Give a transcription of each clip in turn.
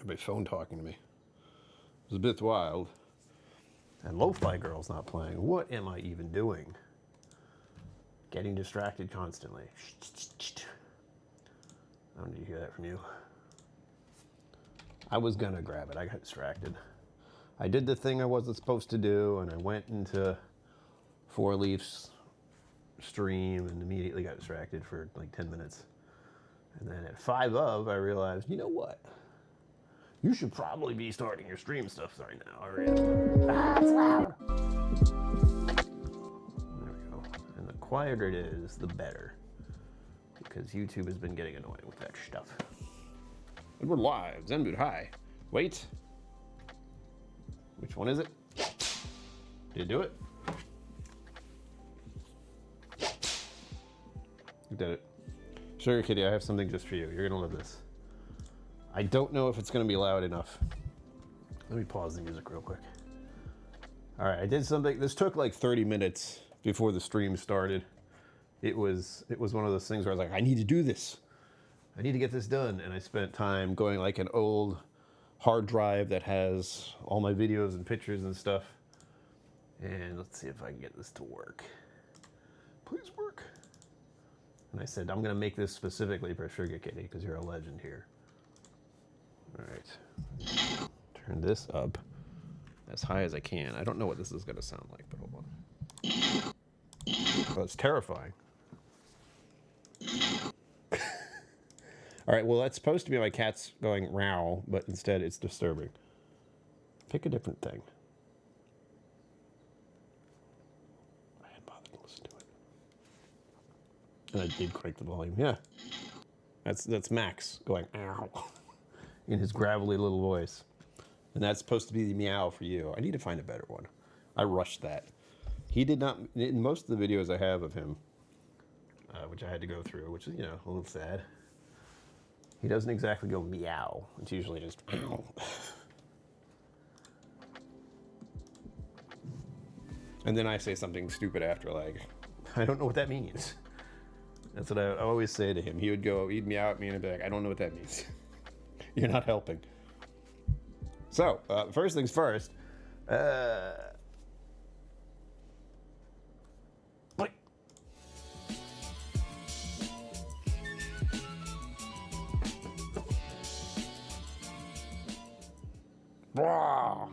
My phone talking to me. It was a bit wild. And Lo-Fi Girl's not playing. What am I even doing? Getting distracted constantly. I don't need to hear that from you. I was gonna grab it. I got distracted. I did the thing I wasn't supposed to do, and I went into Four Leaf's stream and immediately got distracted for like 10 minutes. And then at 5 of, I realized, you know what? You should probably be starting your stream stuff right now. Ah, it's loud. There we go. And the quieter it is, the better. Because YouTube has been getting annoying with that stuff. And we're live. Zenboot, hi. Wait. Which one is it? Did it do it? You did it. Sugar Kitty, I have something just for you. You're gonna love this. I don't know if it's gonna be loud enough. Let me pause the music real quick. All right, I did something. This took like 30 minutes before the stream started. It was one of those things where I was like, I need to do this. I need to get this done. And I spent time going like an old hard drive that has all my videos and pictures and stuff. And let's see if I can get this to work. Please work. And I said, I'm gonna make this specifically for Sugar Kitty because you're a legend here. All right, turn this up as high as I can. I don't know what this is gonna sound like, but hold on. Oh, it's terrifying. All right, well, that's supposed to be my cat's going meow, but instead it's disturbing. Pick a different thing. I hadn't bothered to listen to it. And I did crank the volume, yeah. That's Max going ow in his gravelly little voice. And that's supposed to be the meow for you. I need to find a better one. I rushed that. He did not, in most of the videos I have of him, which I had to go through, which is, you know, a little sad. He doesn't exactly go meow. It's usually just ow. And then I say something stupid after, like, I don't know what that means. That's what I always say to him. He would go, he'd meow at me and I'd be like, I don't know what that means. You're not helping. So, first things first.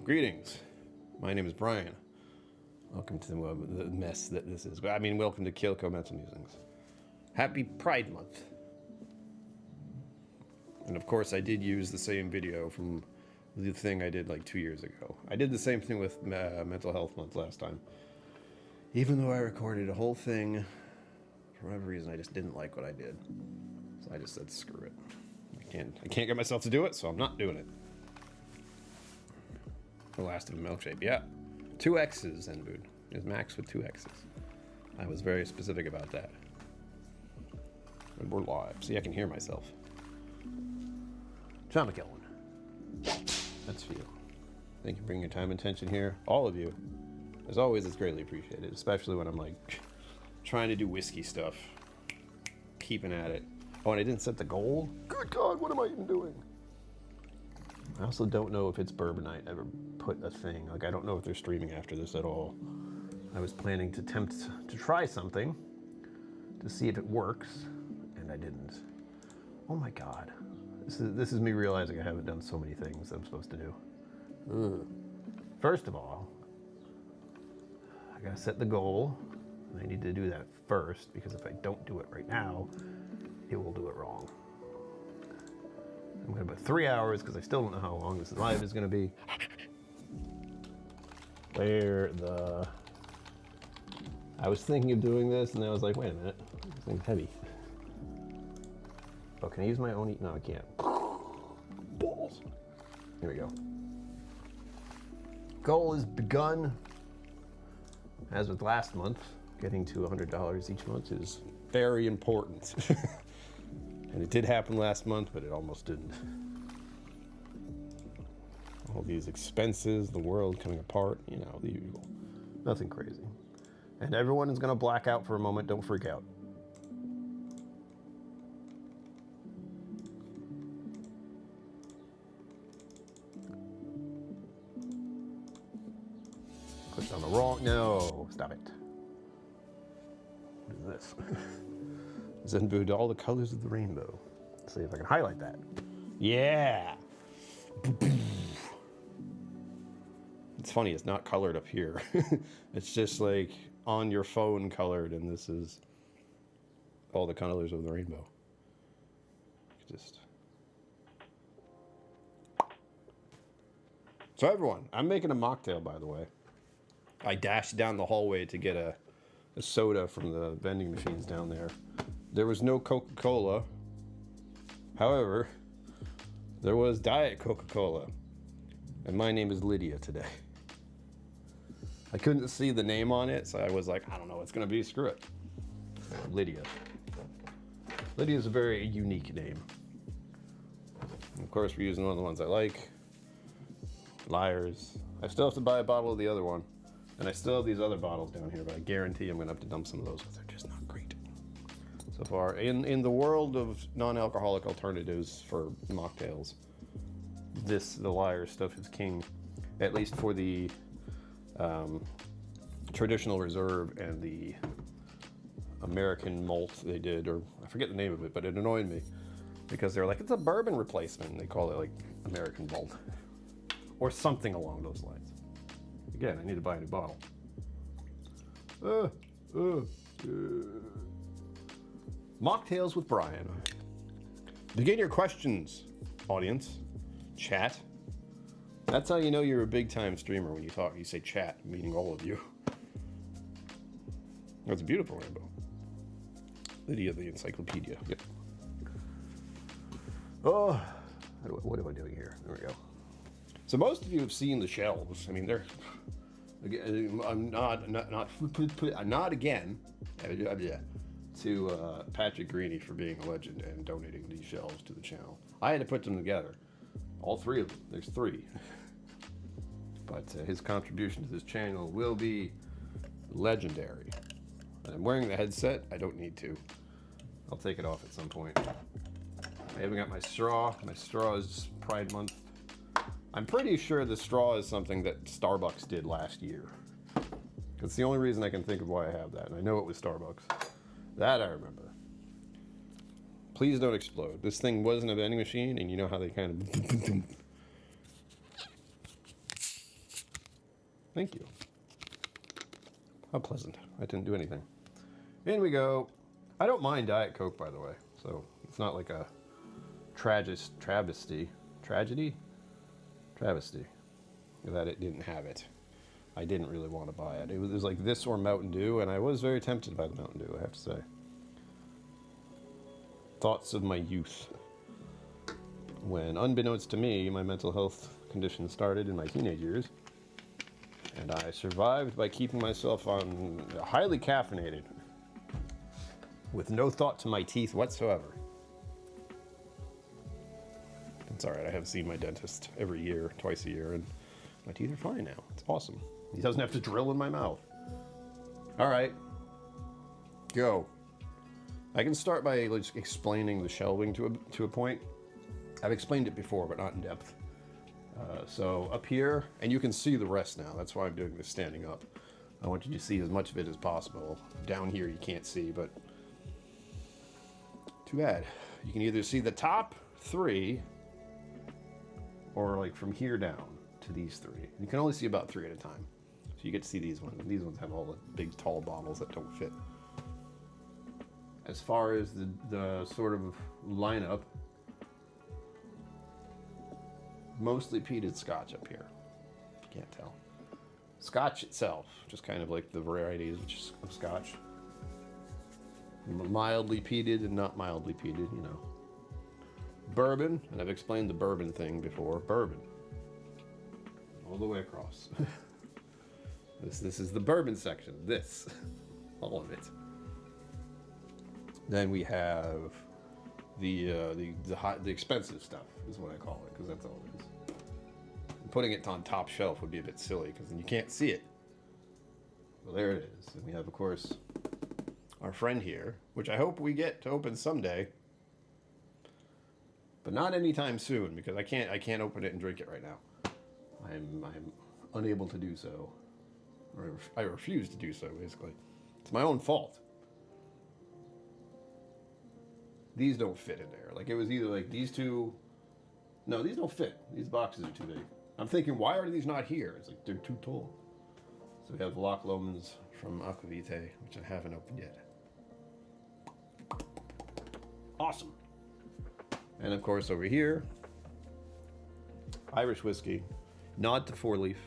Greetings. My name is Brian. Welcome to the mess that this is. I mean, welcome to KillCo Mental Musings. Happy Pride Month. And of course, I did use the same video from the thing I did like 2 years ago. I did the same thing with Mental Health Month last time. Even though I recorded a whole thing, for whatever reason, I just didn't like what I did. So I just said, screw it. I can't get myself to do it, so I'm not doing it. The last of a milkshake, yeah. 2 X's, Zenboot. Is Max with 2 X's. I was very specific about that. And we're live. See, I can hear myself. John McKellen. That's for you. Thank you for bringing your time and attention here. All of you. As always, it's greatly appreciated, especially when I'm like trying to do whiskey stuff. Keeping at it. Oh, and I didn't set the goal? Good God, what am I even doing? I also don't know if it's Bourbon night ever put a thing. Like, I don't know if they're streaming after this at all. I was planning to attempt to try something to see if it works, and I didn't. Oh my God. This is me realizing I haven't done so many things I'm supposed to do. Ugh. First of all, I gotta set the goal, and I need to do that first, because if I don't do it right now, it will do it wrong. I'm gonna put 3 hours, because I still don't know how long this live is gonna be. I was thinking of doing this, and I was like, wait a minute, this thing's heavy. Oh, can I use my own? No, I can't. Balls. Here we go. Goal is begun. As with last month, getting to $100 each month is very important. And it did happen last month, but it almost didn't. All these expenses, the world coming apart, you know, the usual. Nothing crazy. And everyone is gonna black out for a moment, don't freak out. Clicked on the wrong. No, stop it. What is this? Zenbood, all the colors of the rainbow. Let's see if I can highlight that. Yeah. It's funny, it's not colored up here. It's just like on your phone colored, and this is all the colors of the rainbow. Just. So everyone, I'm making a mocktail, by the way. I dashed down the hallway to get a soda from the vending machines down there. There was no Coca-Cola. However, there was Diet Coca-Cola. And my name is Lydia today. I couldn't see the name on it, so I was like, I don't know what it's going to be. Screw it. Lydia. Lydia is a very unique name. And of course, we're using one of the ones I like. Liars. I still have to buy a bottle of the other one. And I still have these other bottles down here, but I guarantee I'm going to have to dump some of those because they're just not great. So far, in the world of non-alcoholic alternatives for mocktails, the Liar stuff is king. At least for the traditional reserve and the American malt they did, or I forget the name of it, but it annoyed me because they're like, it's a bourbon replacement. And they call it like American malt or something along those lines. Again, I need to buy a new bottle. Mocktails with Brian. Begin your questions, audience. Chat. That's how you know you're a big-time streamer when you talk. You say chat, meaning all of you. That's a beautiful rainbow. Lydia the Encyclopedia. Yep. Oh, what am I doing here? There we go. So most of you have seen the shelves. I mean, they're. I'm not again to Patrick Greeny for being a legend and donating these shelves to the channel. I had to put them together. All three of them. There's three. But his contribution to this channel will be legendary. I'm wearing the headset. I don't need to. I'll take it off at some point. I haven't got my straw. My straw is Pride Month. I'm pretty sure the straw is something that Starbucks did last year. It's the only reason I can think of why I have that. And I know it was Starbucks. That I remember. Please don't explode. This thing wasn't a vending machine, and you know how they kind of... Thank you. How pleasant. I didn't do anything. In we go. I don't mind Diet Coke, by the way. So it's not like a travesty. Tragedy? Travesty. That it didn't have it. I didn't really want to buy it. It was like this or Mountain Dew, and I was very tempted by the Mountain Dew, I have to say. Thoughts of my youth. When, unbeknownst to me, my mental health condition started in my teenage years. And I survived by keeping myself on highly caffeinated. With no thought to my teeth whatsoever. It's alright, I have seen my dentist every year, twice a year, and my teeth are fine now. It's awesome. He doesn't have to drill in my mouth. Alright. Go. I can start by just explaining the shelving to a point. I've explained it before, but not in depth. So up here, and you can see the rest now. That's why I'm doing this standing up. I want you to see as much of it as possible. Down here you can't see, but too bad. You can either see the top three, or like from here down to these three. You can only see about three at a time. So you get to see these ones. These ones have all the big tall bottles that don't fit. As far as the sort of lineup, mostly peated Scotch up here. Can't tell. Scotch itself, just kind of like the varieties of Scotch. Mildly peated and not mildly peated, you know. Bourbon, and I've explained the bourbon thing before. Bourbon. All the way across. This is the bourbon section. This. All of it. Then we have the expensive stuff, is what I call it, because that's all it is. Putting it on top shelf would be a bit silly, because then you can't see it. Well, there it is. And we have, of course, our friend here, which I hope we get to open someday. But not anytime soon, because I can't open it and drink it right now. I'm unable to do so. Or I refuse to do so, basically. It's my own fault. These don't fit in there. Like, it was either like these two. No, these don't fit. These boxes are too big. I'm thinking, why are these not here? It's like, they're too tall. So we have Loch Lomans from Aquavite, which I haven't opened yet. Awesome. And of course, over here, Irish whiskey, nod to 4-leaf,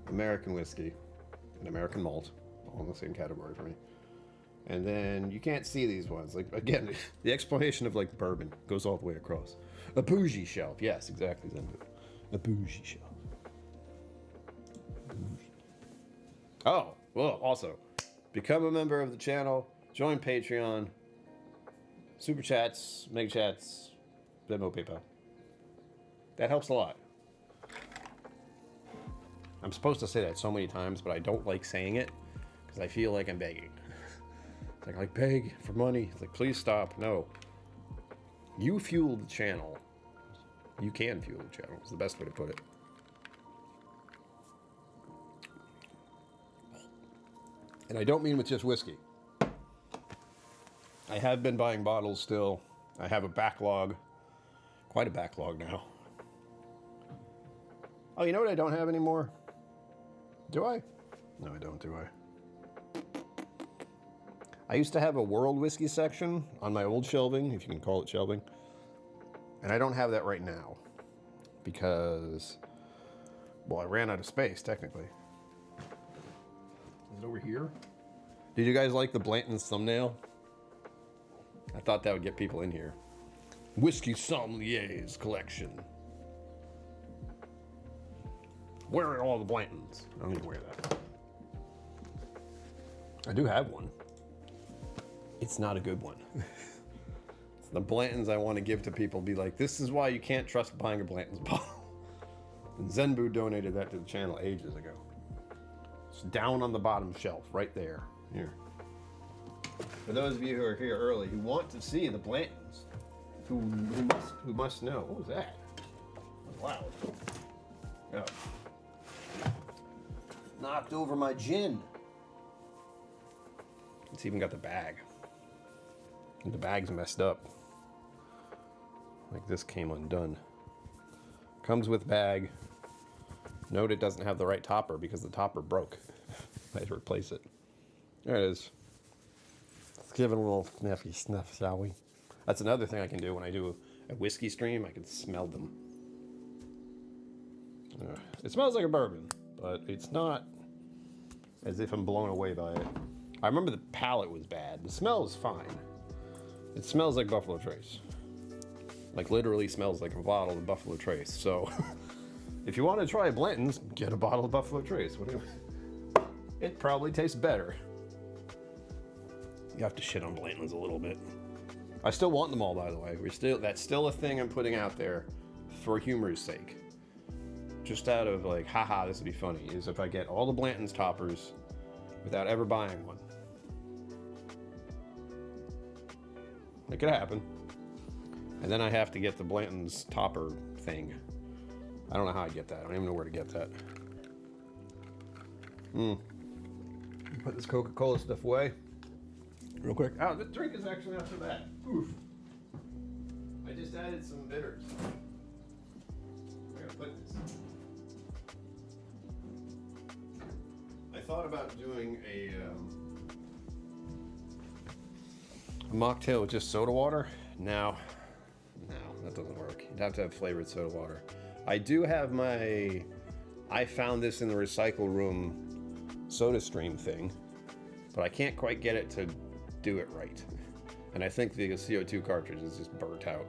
American whiskey, and American malt, all in the same category for me. And then you can't see these ones. Like, again, the explanation of like bourbon goes all the way across. A bougie shelf. Yes, exactly. A bougie shelf. Oh, well, also, become a member of the channel, join Patreon, Super Chats, Mega Chats, Venmo, PayPal. That helps a lot. I'm supposed to say that so many times, but I don't like saying it because I feel like I'm begging. It's like beg for money. It's like, please stop. No. You fuel the channel. You can fuel the channel. It's the best way to put it. And I don't mean with just whiskey. I have been buying bottles still. I have a backlog. Quite a backlog now. Oh, you know what I don't have anymore? Do I? No, I don't, do I? I used to have a world whiskey section on my old shelving, if you can call it shelving. And I don't have that right now. Because, well, I ran out of space, technically. Is it over here? Did you guys like the Blanton's thumbnail? I thought that would get people in here. Whiskey Sommeliers collection. Where are all the Blantons? I don't even wear that. I do have one. It's not a good one. It's the Blantons I want to give to people. Be like, this is why you can't trust buying a Blanton's bottle. And Zenbu donated that to the channel ages ago. It's down on the bottom shelf, right there. Here. For those of you who are here early, who want to see the Blantons, who must know. What was that? That was loud. Oh. Knocked over my gin. It's even got the bag. And the bag's messed up. Like this came undone. Comes with bag. Note it doesn't have the right topper because the topper broke. I had to replace it. There it is. Let's give it a little sniffy sniff, shall we? That's another thing I can do when I do a whiskey stream. I can smell them. It smells like a bourbon, but it's not as if I'm blown away by it. I remember the palate was bad. The smell is fine. It smells like Buffalo Trace. Like literally smells like a bottle of Buffalo Trace. So if you want to try Blanton's, get a bottle of Buffalo Trace. Whatever. It probably tastes better. You have to shit on Blanton's a little bit. I still want them all, by the way. That's still a thing I'm putting out there for humor's sake. Just out of like, haha, this would be funny, is if I get all the Blanton's toppers without ever buying one. It could happen. And then I have to get the Blanton's topper thing. I don't know how I get that. I don't even know where to get that. Put this Coca-Cola stuff away. Real quick. Oh, the drink is actually not so bad. Oof. I just added some bitters. Where to put this? I thought about doing a mocktail with just soda water. No, that doesn't work. You'd have to have flavored soda water. I do have my, I found this in the recycle room soda stream thing, but I can't quite get it to do it right. And I think the CO2 cartridge is just burnt out.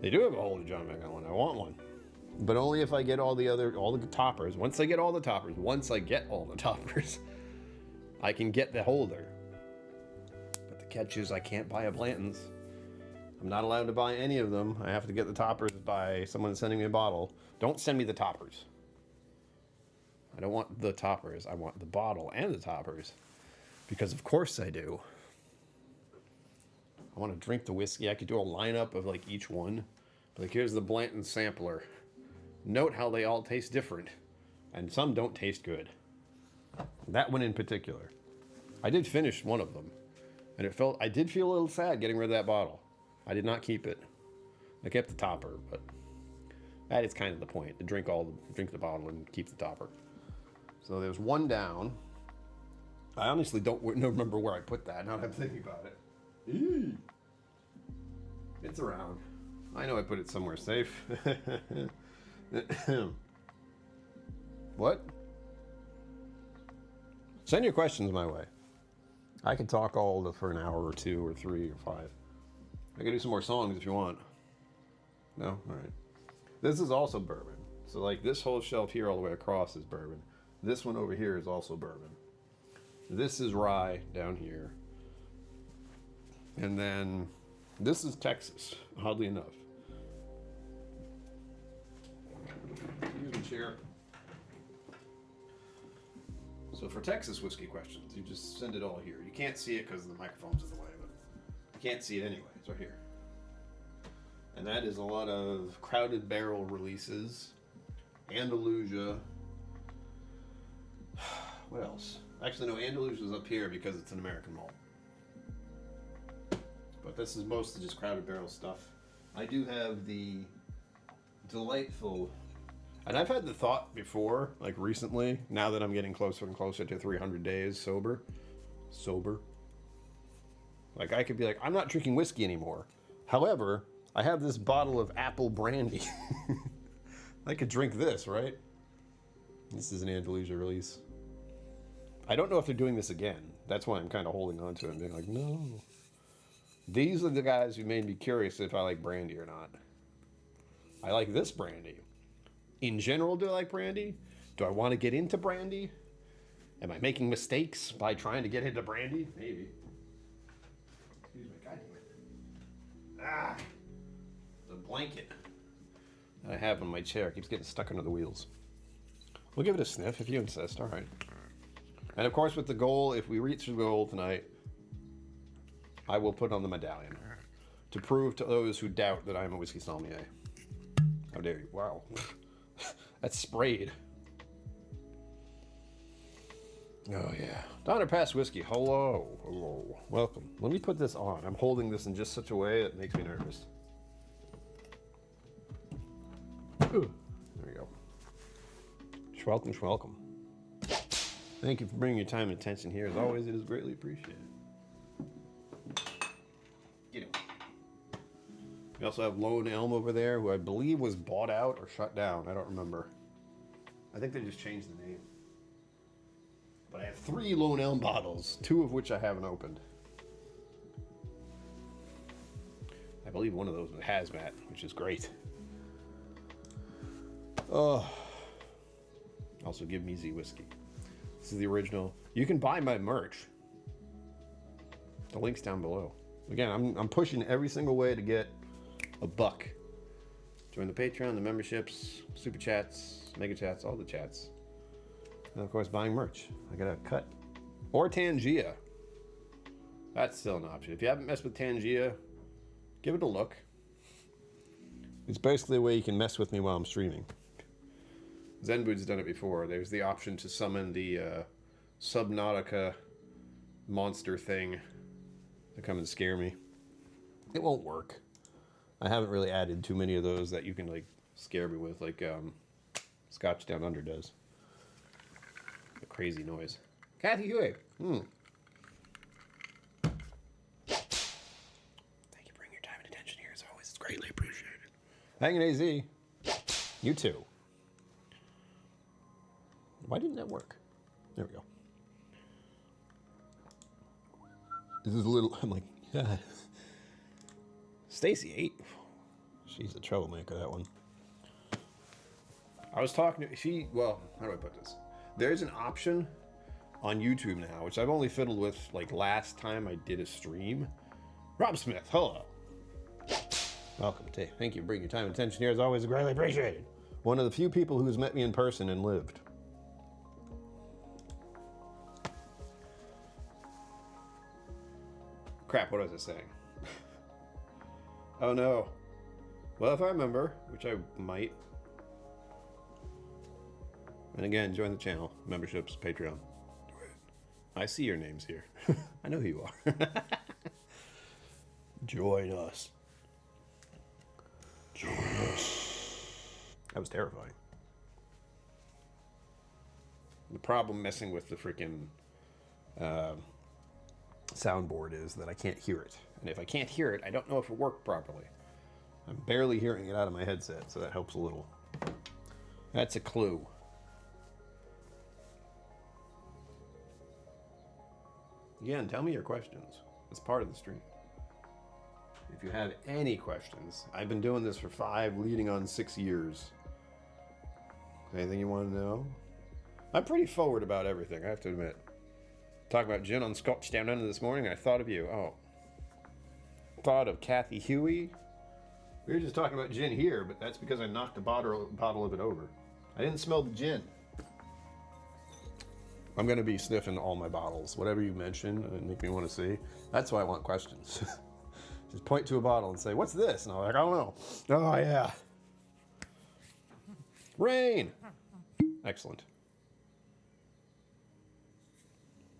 They do have a holder John Mac on one. I want one. But only if I get all the toppers. Once I get all the toppers, I can get the holder. But the catch is I can't buy a Blanton's. I'm not allowed to buy any of them. I have to get the toppers by someone sending me a bottle. Don't send me the toppers. I don't want the toppers. I want the bottle and the toppers. Because of course I do. I want to drink the whiskey. I could do a lineup of like each one. Like here's the Blanton sampler. note how they all taste different, and some don't taste good. That one in particular. I did finish one of them, and I did feel a little sad getting rid of that bottle. I did not keep it. I kept the topper, but that is kind of the point, to drink the bottle and keep the topper. So there's one down. I honestly don't remember where I put that, now that I'm thinking about it. Eee. It's around. I know I put it somewhere safe. What? Send your questions my way. I can talk for an hour or 2 or 3 or 5. I can do some more songs if you want. No? All right. This is also bourbon. So like this whole shelf here all the way across is bourbon. This one over here is also bourbon. This is rye down here. And then this is Texas, oddly enough. Use the chair. So for Texas whiskey questions, you just send it all here. You can't see it because the microphone's in the way, but you can't see it anyway. It's right here. And that is a lot of Crowded Barrel releases, Andalusia. What else? Actually, no, Andalusia's up here because it's an American malt. But this is mostly just Crowded Barrel stuff. I do have the delightful, and I've had the thought before, like recently, now that I'm getting closer and closer to 300 days sober. Like I could be like, I'm not drinking whiskey anymore. However, I have this bottle of apple brandy. I could drink this, right? This is an Andalusia release. I don't know if they're doing this again. That's why I'm kind of holding on to it and being like, no. These are the guys who made me curious if I like brandy or not. I like this brandy. In general, do I like brandy? Do I want to get into brandy? Am I making mistakes by trying to get into brandy? Maybe. Excuse me, God damn it. Ah! The blanket that I have on my chair keeps getting stuck under the wheels. We'll give it a sniff if you insist. All right. And of course, with the goal, if we reach the goal tonight, I will put on the medallion to prove to those who doubt that I'm a whiskey sommelier. How dare you? Wow. That's sprayed. Oh, yeah. Donner Pass Whiskey. Hello. Hello. Welcome. Let me put this on. I'm holding this in just such a way that makes me nervous. Ooh. There we go. Schwelcome, schwelcome. Thank you for bringing your time and attention here. As always, it is greatly appreciated. Get him. We also have Lone Elm over there, who I believe was bought out or shut down. I don't remember. I think they just changed the name. But I have 3 Lone Elm bottles, 2 of which I haven't opened. I believe one of those was hazmat, which is great. Oh. Also, give me Z whiskey. This is the original. You can buy my merch. The link's down below. Again, I'm pushing every single way to get $1. Join the Patreon, the memberships, super chats, mega chats, all the chats. And of course, buying merch. I got a cut. Or Tangia. That's still an option. If you haven't messed with Tangia, give it a look. It's basically a way you can mess with me while I'm streaming. Zenbud's done it before. There's the option to summon the Subnautica monster thing to come and scare me. It won't work. I haven't really added too many of those that you can like scare me with, like Scotch Down Under does. A crazy noise. Kathy Huey. Thank you for bringing your time and attention here as always. It's greatly appreciated. Hanging AZ. You too. Why didn't that work? There we go. This is a little, I'm like, yeah. Stacy 8. She's a troublemaker, that one. I was talking to, well, how do I put this? There's an option on YouTube now, which I've only fiddled with like last time I did a stream. Rob Smith, hello. Welcome, thank you for bringing your time and attention here. As always, greatly appreciated. One of the few people who's met me in person and lived. Crap, what was I saying? Oh no. Well, if I remember, which I might, And again, join the channel, memberships, Patreon. I see your names here. I know who you are. Join us. Join us. That was terrifying. The problem messing with the freaking soundboard is that I can't hear it. And if I can't hear it, I don't know if it worked properly. I'm barely hearing it out of my headset, so that helps a little. That's a clue. Again, tell me your questions. It's part of the stream. If you have any questions, I've been doing this for 5, leading on 6 years. Anything you want to know? I'm pretty forward about everything, I have to admit. Talking about gin on Scotch down under this morning, I thought of you. Oh. Thought of Kathy Huey. We were just talking about gin here, but that's because I knocked a bottle of it over. I didn't smell the gin. I'm going to be sniffing all my bottles. Whatever you mention and make me want to see. That's why I want questions. Just point to a bottle and say, what's this? And I'm like, I don't know. Oh, yeah. Rain. Excellent.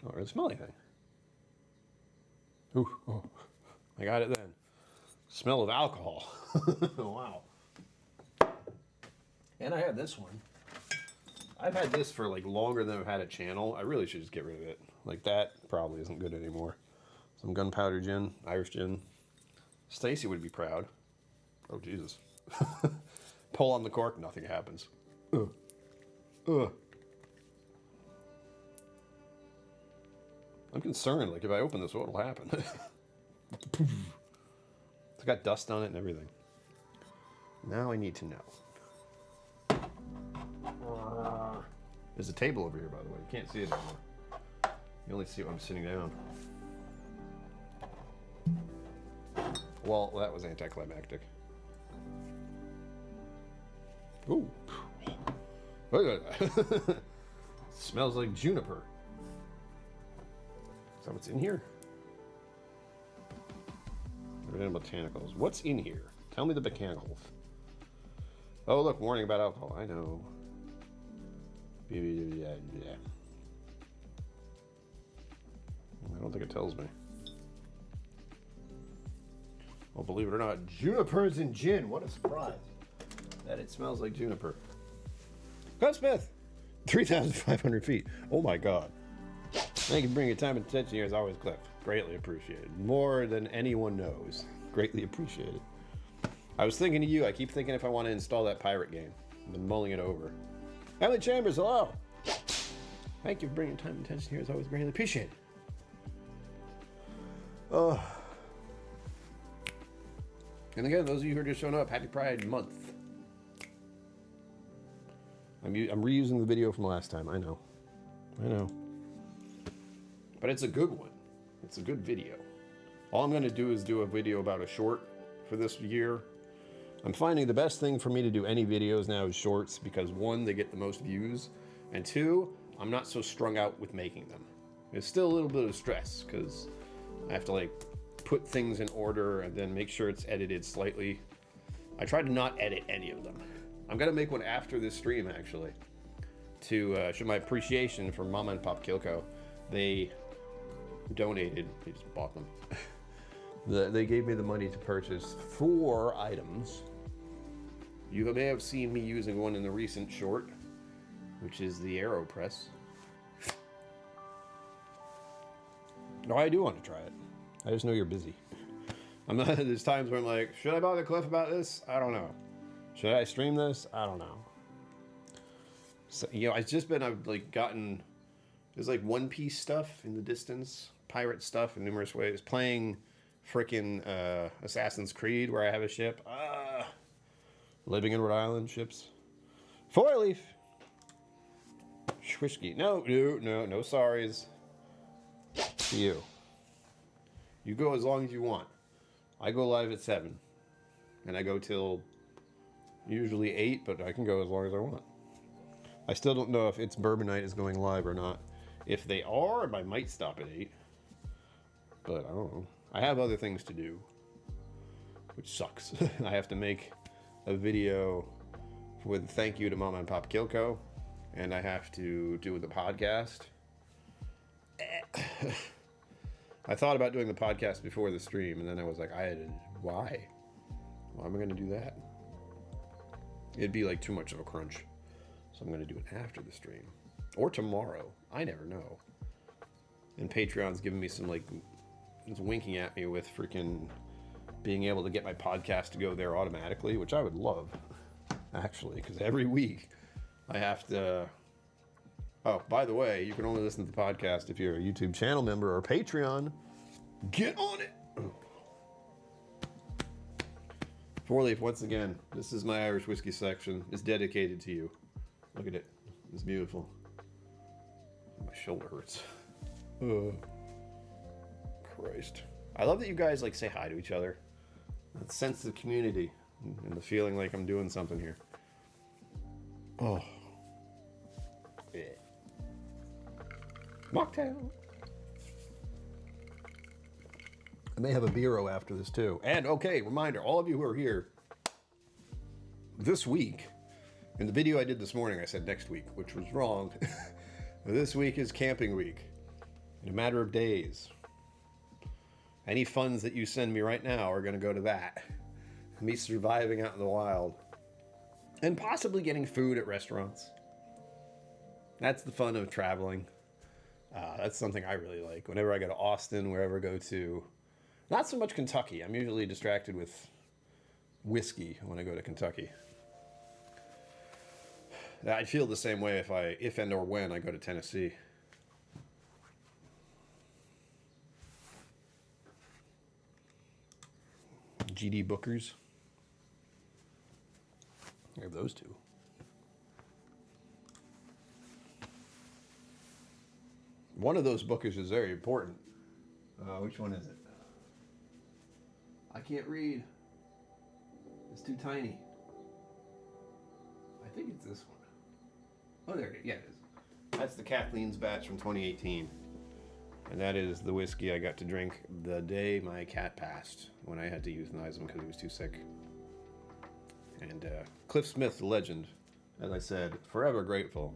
Oh, I didn't smell anything. Ooh, oh. I got it then. Smell of alcohol. Wow. And I had this one. I've had this for like longer than I've had a channel. I really should just get rid of it. Like that probably isn't good anymore. Some gunpowder gin, Irish gin. Stacy would be proud. Oh, Jesus. Pull on the cork, nothing happens. I'm concerned, like if I open this, what will happen? It's got dust on it and everything. Now I need to know. There's a table over here, by the way. You can't see it anymore. You only see it when I'm sitting down. Well, that was anticlimactic. Ooh. Look at that. Smells like juniper. Is that what's in here? Botanicals. What's in here? Tell me the botanicals. Oh, look, warning about alcohol. I know. I don't think it tells me. Well, believe it or not, junipers in gin. What a surprise. That it smells like juniper. Cliff Smith, 3,500 feet. Oh my God. Thank you for bringing your time and attention here as always, Cliff. Greatly appreciated. More than anyone knows. Greatly appreciated. I was thinking of you. I keep thinking if I want to install that pirate game. I've been mulling it over. Emily Chambers, hello. Thank you for bringing time and attention here as always. Greatly appreciated. Oh. And again, those of you who are just showing up, happy Pride Month. I'm reusing the video from last time. I know. But it's a good one. It's a good video. All I'm going to do is do a video about a short for this year. I'm finding the best thing for me to do any videos now is shorts because 1, they get the most views, and 2, I'm not so strung out with making them. It's still a little bit of stress because I have to like put things in order and then make sure it's edited slightly. I try to not edit any of them. I'm going to make one after this stream actually to show my appreciation for Mama and Pop KillCo. They donated, they just bought them. They gave me the money to purchase 4 items. You may have seen me using one in the recent short, which is the AeroPress. No, I do want to try it. I just know you're busy. I'm not. There's times where I'm like, should I bother Cliff about this? I don't know. Should I stream this? I don't know. So, you know, I've like gotten. There's like One Piece stuff in the distance, pirate stuff in numerous ways. Playing frickin' Assassin's Creed where I have a ship. Living in Rhode Island, ships. 4-leaf. Whiskey. No sorries. To you. You go as long as you want. I go live at 7. And I go till usually 8, but I can go as long as I want. I still don't know if It's Bourbon Night is going live or not. If they are, I might stop at 8. But I don't know. I have other things to do. Which sucks. I have to make a video with thank you to Mama and Pop KillCo. and I have to do the podcast. I thought about doing the podcast before the stream, and then I was like, why? Why am I going to do that? It'd be like too much of a crunch. So I'm going to do it after the stream. Or tomorrow. I never know. And Patreon's giving me some, like, it's winking at me with freaking being able to get my podcast to go there automatically, which I would love, actually, because every week I have to... Oh, by the way, you can only listen to the podcast if you're a YouTube channel member or Patreon. Get on it! Four Leaf, once again, this is my Irish whiskey section. It's dedicated to you. Look at it. It's beautiful. My shoulder hurts. Oh, Christ. I love that you guys like say hi to each other. That sense of community and the feeling like I'm doing something here. Oh. Yeah. Mocktail. I may have a Biro after this too. And okay, reminder, all of you who are here this week, in the video I did this morning, I said next week, which was wrong. This week is camping week. In a matter of days. Any funds that you send me right now are going to go to that. Me surviving out in the wild. And possibly getting food at restaurants. That's the fun of traveling. That's something I really like. Whenever I go to Austin, wherever I go to... Not so much Kentucky. I'm usually distracted with whiskey when I go to Kentucky. I'd feel the same way if and or when I go to Tennessee. GD Bookers. I have those two. One of those Bookers is very important. Which one is it? I can't read. It's too tiny. I think it's this one. Oh, there it is. Yeah, it is. That's the Kathleen's batch from 2018. And that is the whiskey I got to drink the day my cat passed, when I had to euthanize him because he was too sick. And Cliff Smith, the legend, as I said, forever grateful,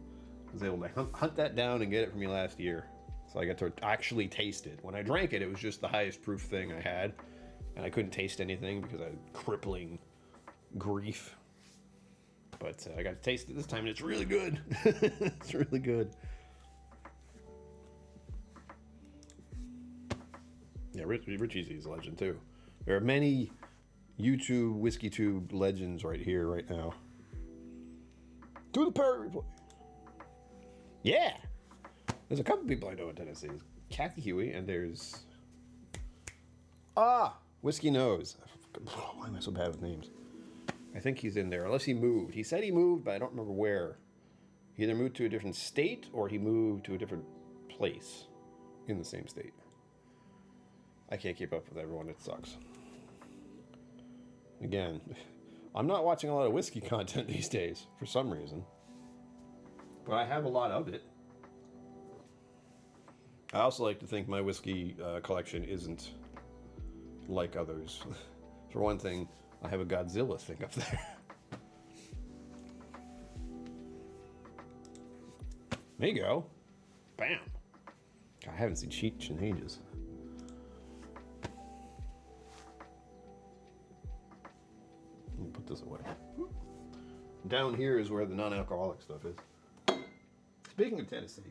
was able to hunt that down and get it for me last year. So I got to actually taste it. When I drank it, it was just the highest proof thing I had. And I couldn't taste anything because I had crippling grief. But I got to taste it this time, and it's really good. It's really good. Yeah, Rich Easy's a legend, too. There are many YouTube Whiskey Tube legends right here, right now. Do the Perry replay. Yeah! There's a couple people I know in Tennessee. There's Kathy Huey, and there's... Whiskey Nose. Why am I so bad with names? I think he's in there, unless he moved. He said he moved, but I don't remember where. He either moved to a different state, or he moved to a different place in the same state. I can't keep up with everyone. It sucks. Again, I'm not watching a lot of whiskey content these days, for some reason. But I have a lot of it. I also like to think my whiskey collection isn't like others. For one thing, I have a Godzilla thing up there. There you go. Bam. I haven't seen Cheech in ages. Let me put this away. Down here is where the non-alcoholic stuff is. Speaking of Tennessee.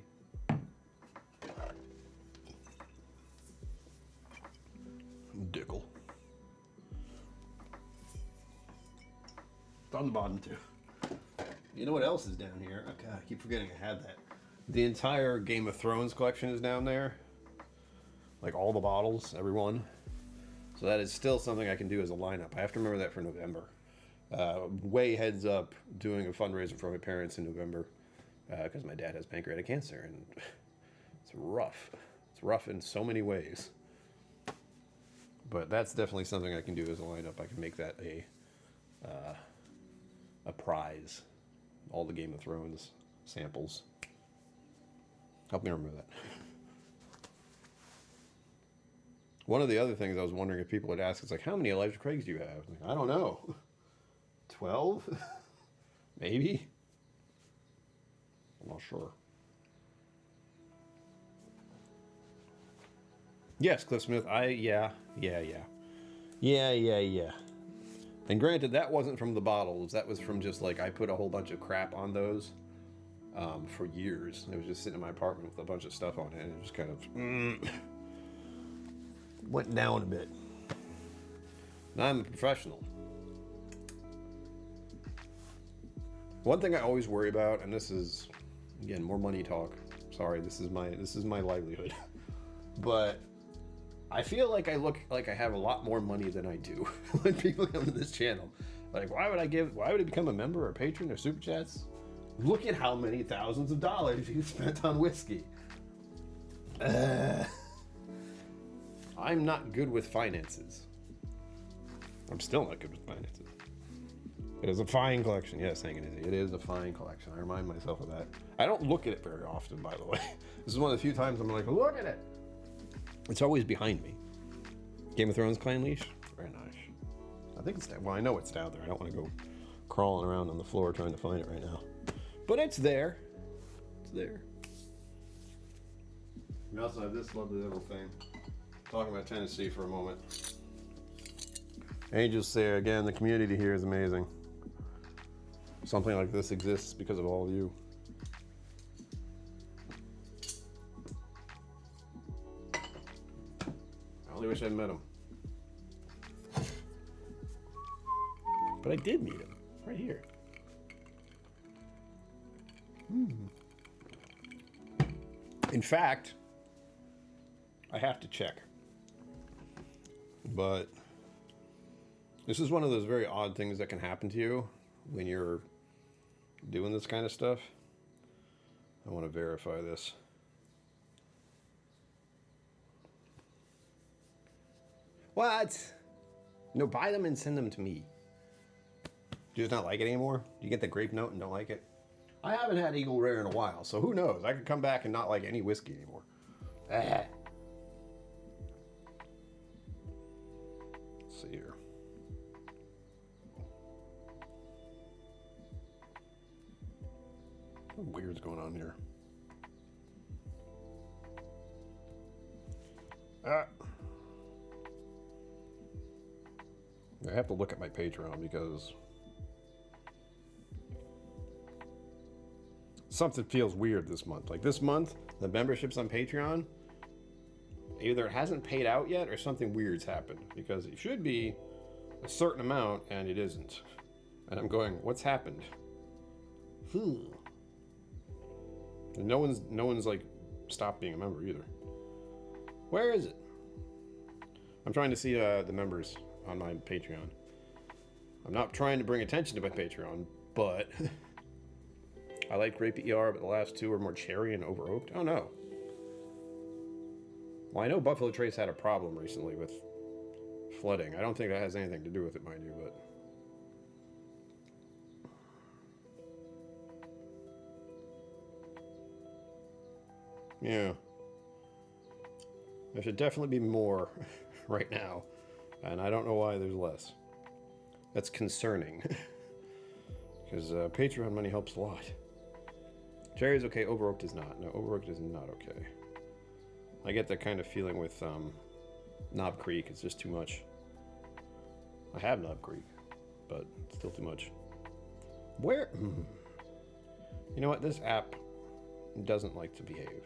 Dickle. It's on the bottom too. You know what else is down here? Oh God, I keep forgetting I had that. The entire Game of Thrones collection is down there. Like all the bottles, every one. So that is still something I can do as a lineup. I have to remember that for November. Way heads up doing a fundraiser for my parents in November. Because my dad has pancreatic cancer and it's rough. It's rough in so many ways. But that's definitely something I can do as a lineup. I can make that a prize. All the Game of Thrones samples. Help me remember that. One of the other things I was wondering if people would ask is like, how many Elijah Craigs do you have? Like, I don't know. 12? Maybe? I'm not sure. Yes, Cliff Smith. Yeah. And granted, that wasn't from the bottles. That was from just like I put a whole bunch of crap on those for years. It was just sitting in my apartment with a bunch of stuff on it, and it just kind of went down a bit. Now I'm a professional. One thing I always worry about, and this is again more money talk. Sorry, this is my livelihood, but I feel like I look like I have a lot more money than I do when people come to this channel. Like, why would I become a member or a patron or super chats? Look at how many thousands of dollars you spent on whiskey. I'm not good with finances. I'm still not good with finances. It is a fine collection. Yes, hang it is. It is a fine collection. I remind myself of that. I don't look at it very often, by the way. This is one of the few times I'm like, look at it. It's always behind me. Game of Thrones Clan Leash? Very nice. I think it's down. Well, I know it's down there. I don't want to go crawling around on the floor trying to find it right now. But it's there. It's there. We also have this lovely little thing. Talking about Tennessee for a moment. Angels say again, the community here is amazing. Something like this exists because of all of you. I only wish I'd met him. But I did meet him, right here. In fact, I have to check. But this is one of those very odd things that can happen to you when you're doing this kind of stuff. I want to verify this. What? No, buy them and send them to me. Do you just not like it anymore? Do you get the grape note and don't like it? I haven't had Eagle Rare in a while, so who knows? I could come back and not like any whiskey anymore. Let's see here. What weird's going on here? I have to look at my Patreon because something feels weird this month. Like this month, the memberships on Patreon, either it hasn't paid out yet or something weird's happened, because it should be a certain amount and it isn't. And I'm going, what's happened? And no one's like stopped being a member either. Where is it? I'm trying to see the members on my Patreon. I'm not trying to bring attention to my Patreon, but I like Grape ER, but the last two are more cherry and over oaked. Oh no. Well, I know Buffalo Trace had a problem recently with flooding. I don't think that has anything to do with it, mind you, but yeah. There should definitely be more right now, and I don't know why there's less. That's concerning, because Patreon money helps a lot. Cherry is okay, over oaked is not. No, over oaked is not okay. I get that kind of feeling with Knob Creek. It's just too much. I have Knob Creek, but it's still too much. Where? You know what? This app doesn't like to behave.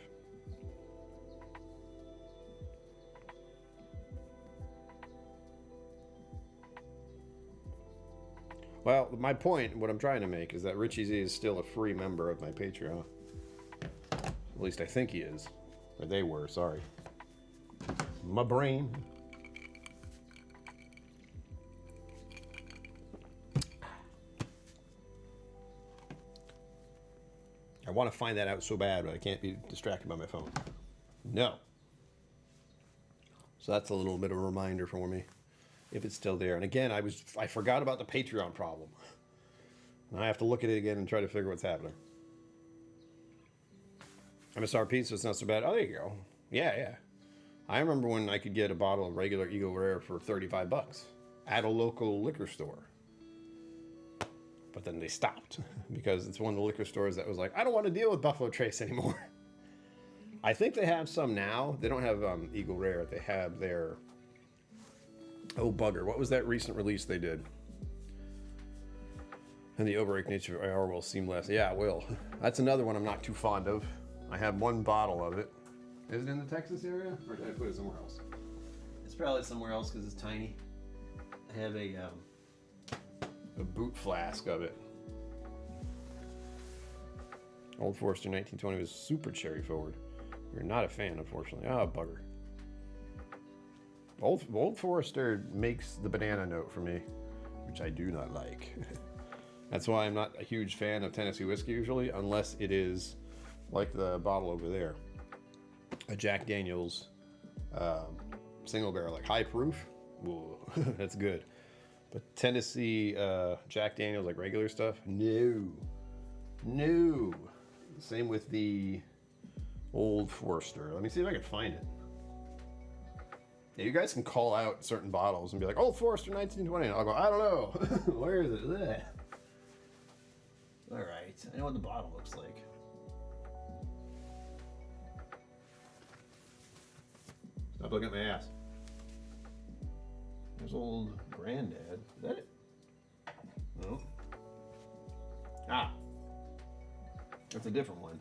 Well, my point, what I'm trying to make, is that Richie Z is still a free member of my Patreon. At least I think he is. Or they were, sorry. My brain. I want to find that out so bad, but I can't be distracted by my phone. No. So that's a little bit of a reminder for me, if it's still there. And again, I forgot about the Patreon problem. And I have to look at it again and try to figure what's happening. MSRP, so it's not so bad. Oh, there you go. Yeah. I remember when I could get a bottle of regular Eagle Rare for $35 at a local liquor store. But then they stopped because it's one of the liquor stores that was like, I don't want to deal with Buffalo Trace anymore. I think they have some now. They don't have Eagle Rare. They have their... Oh, bugger. What was that recent release they did? And the overripe nature of AR will seem less. Yeah, it will. That's another one I'm not too fond of. I have one bottle of it. Is it in the Texas area? Or did I put it somewhere else? It's probably somewhere else because it's tiny. I have a boot flask of it. Old Forester 1920 was super cherry forward. You're not a fan, unfortunately. Oh, bugger. Old Forester makes the banana note for me, which I do not like. That's why I'm not a huge fan of Tennessee whiskey usually, unless it is like the bottle over there. A Jack Daniels single barrel, like high proof. Whoa, that's good. But Tennessee Jack Daniels, like regular stuff, no. No. Same with the Old Forester. Let me see if I can find it. Yeah, you guys can call out certain bottles and be like, Old Forester 1920. And I'll go, I don't know. Where is it? Ugh. All right, I know what the bottle looks like. Stop looking at my ass. There's old Granddad. Is that it? No. Ah. That's a different one.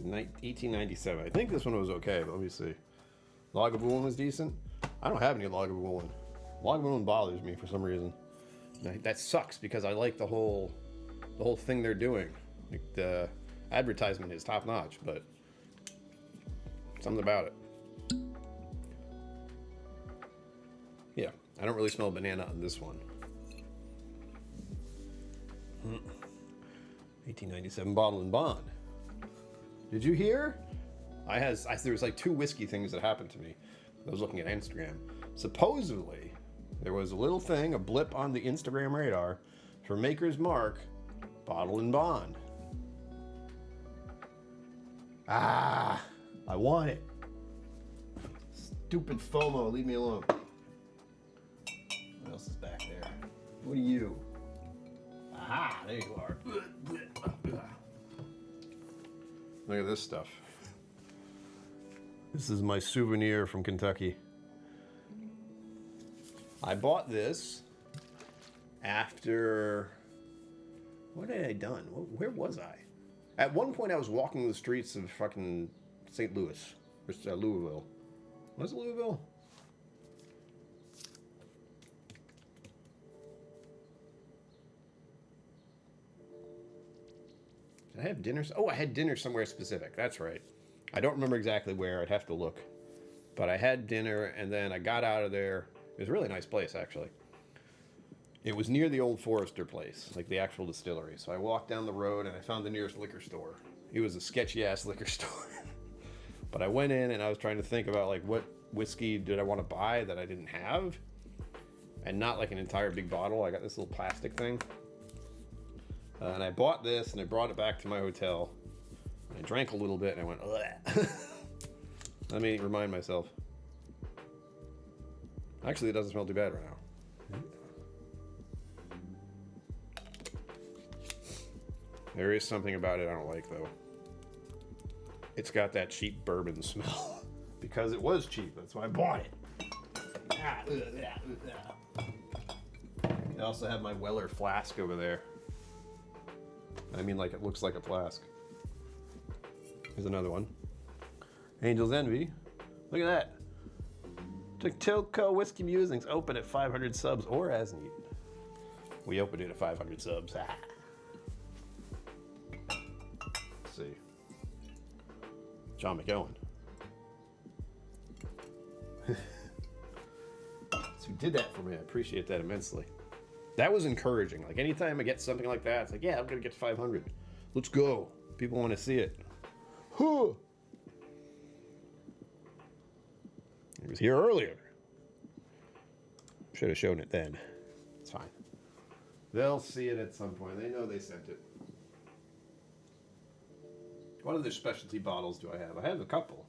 1897. I think this one was okay, but let me see. Lagavulin was decent. I don't have any Lagavulin. Lagavulin bothers me for some reason. That sucks because I like the whole thing they're doing. Like the advertisement is top notch, but something about it. Yeah, I don't really smell banana on this one. 1897 Bottle and Bond. Did you hear? There was like 2 whiskey things that happened to me. I was looking at Instagram. Supposedly, there was a little thing, a blip on the Instagram radar for Maker's Mark, Bottle and Bond. Ah, I want it. Stupid FOMO, leave me alone. What else is back there? What are you? Aha, there you are. Look at this stuff. This is my souvenir from Kentucky. I bought this after... What had I done? Where was I? At one point I was walking the streets of fucking St. Louis. Or Louisville. Was it Louisville? Did I have dinner? Oh, I had dinner somewhere specific. That's right. I don't remember exactly where. I'd have to look. But I had dinner, and then I got out of there. It was a really nice place, actually. It was near the Old Forester place, like the actual distillery. So I walked down the road, and I found the nearest liquor store. It was a sketchy-ass liquor store. But I went in, and I was trying to think about, like, what whiskey did I want to buy that I didn't have? And not, like, an entire big bottle. I got this little plastic thing. And I bought this, and I brought it back to my hotel. I drank a little bit, and I went, ugh. Let me remind myself. Actually, it doesn't smell too bad right now. There is something about it I don't like, though. It's got that cheap bourbon smell. Because it was cheap, that's why I bought it. I also have my Weller flask over there. I mean, like, it looks like a flask. Here's another one. Angel's Envy. Look at that. KillCo Whiskey Musings open at 500 subs or as neat. We opened it at 500 subs. Let's see. John McEwen. So did that for me. I appreciate that immensely. That was encouraging. Like, anytime I get something like that, it's like, yeah, I'm going to get to 500. Let's go. People want to see it. Huh. It was here earlier. Should have shown it then. It's fine. They'll see it at some point. They know they sent it. What other specialty bottles do I have? I have a couple.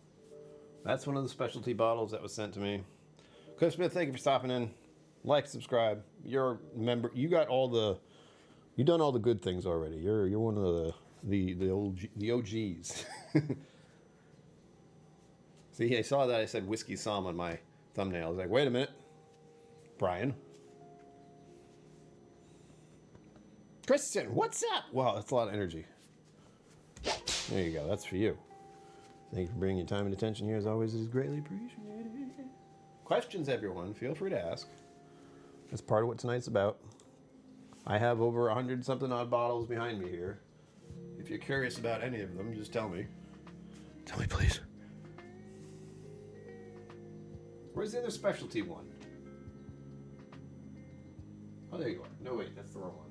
That's one of the specialty bottles that was sent to me. Cliff Smith, thank you for stopping in. Like, subscribe. you're member. You got all the. You've done all the good things already. You're one of the OGs. See, I saw that I said whiskey Somm on my thumbnail. I was like, wait a minute, Brian. Kristen, what's up? Wow, that's a lot of energy. There you go. That's for you. Thank you for bringing your time and attention here. As always, it is greatly appreciated. Questions, everyone. Feel free to ask. That's part of what tonight's about. I have over 100-something odd bottles behind me here. If you're curious about any of them, just tell me. Tell me, please. Where's the other specialty one? Oh, there you are. No, wait, that's the wrong one.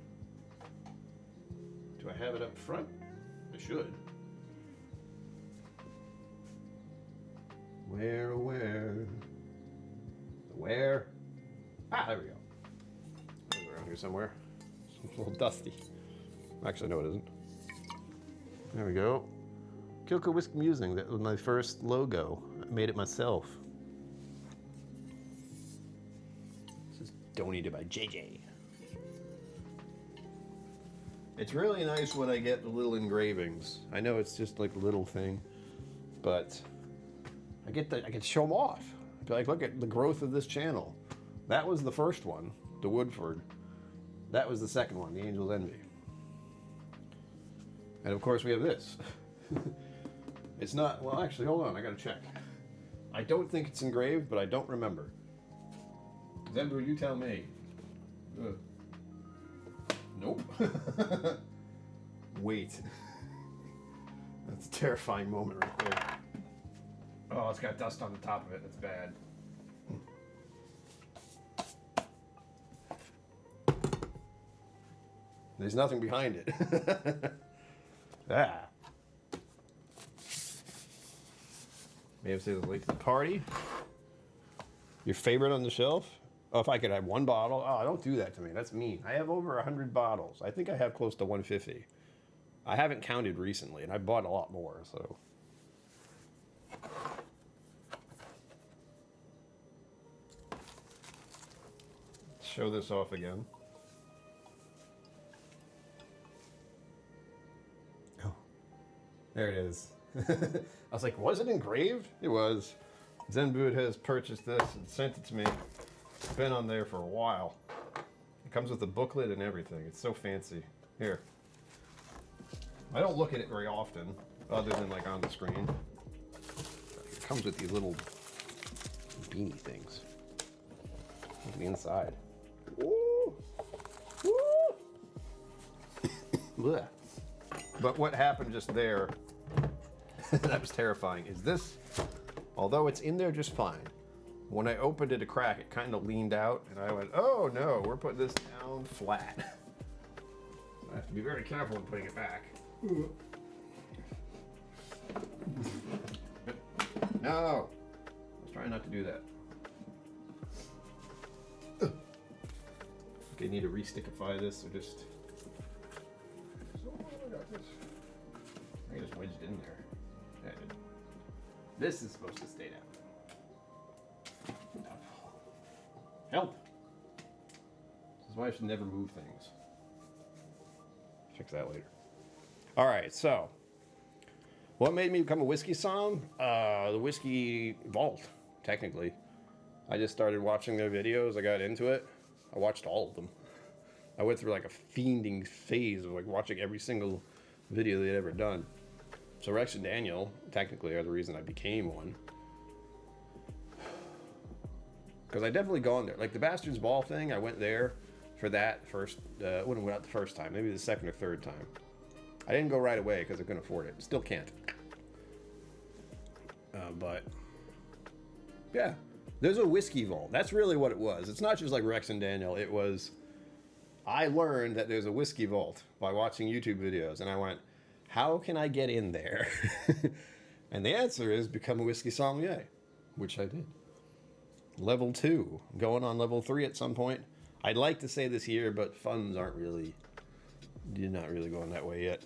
Do I have it up front? I should. Where? Ah, there we go. It's around here somewhere. It's a little dusty. Actually, no, it isn't. There we go. KillCo Whiskey Musing. That was my first logo. I made it myself. This is donated by JJ. It's really nice when I get the little engravings. I know it's just like a little thing, but I can show them off. Be like, look at the growth of this channel. That was the first one, the Woodford. That was the second one, the Angel's Envy. And of course we have this. It's not, well actually, hold on, I gotta check. I don't think it's engraved, but I don't remember. Zenbu, you tell me. Ugh. Nope. Wait. That's a terrifying moment right there. Oh, it's got dust on the top of it. That's bad. There's nothing behind it. Ah. May have said late to the party. Your favorite on the shelf? Oh, if I could have one bottle. Oh, don't do that to me. That's mean. I have over 100 bottles. I think I have close to 150. I haven't counted recently, and I bought a lot more, so. Show this off again. Oh, there it is. I was like, was it engraved? It was. Zenbu has purchased this and sent it to me. It's been on there for a while. It comes with a booklet and everything. It's so fancy. Here. I don't look at it very often, other than like on the screen. It comes with these little beanie things. Look at the inside. Woo! Woo! Blech. But what happened just there, that was terrifying, is this, although it's in there just fine, when I opened it a crack, it kind of leaned out, and I went, oh no, we're putting this down flat. So I have to be very careful when putting it back. No! I was trying not to do that. Okay, need to re-stickify this, or just... So, I got this. I just wedged in there. Yeah, I did. This is supposed to stay down. Help! This is why I should never move things. Fix that later. Alright, so. What made me become a whiskey somm? The Whiskey Vault, technically. I just started watching their videos. I got into it. I watched all of them. I went through like a fiending phase of like watching every single video they'd ever done. So Rex and Daniel, technically, are the reason I became one. Because I definitely gone there. Like the Bastard's Ball thing, I went there for that first, when it went out the first time, maybe the second or third time. I didn't go right away because I couldn't afford it. Still can't. But, yeah. There's a whiskey vault. That's really what it was. It's not just like Rex and Daniel. It was, I learned that there's a whiskey vault by watching YouTube videos. And I went, how can I get in there? And the answer is become a whiskey sommelier, which I did. Level 2, going on level 3 at some point. I'd like to say this year, but funds aren't really, you're not really going that way yet.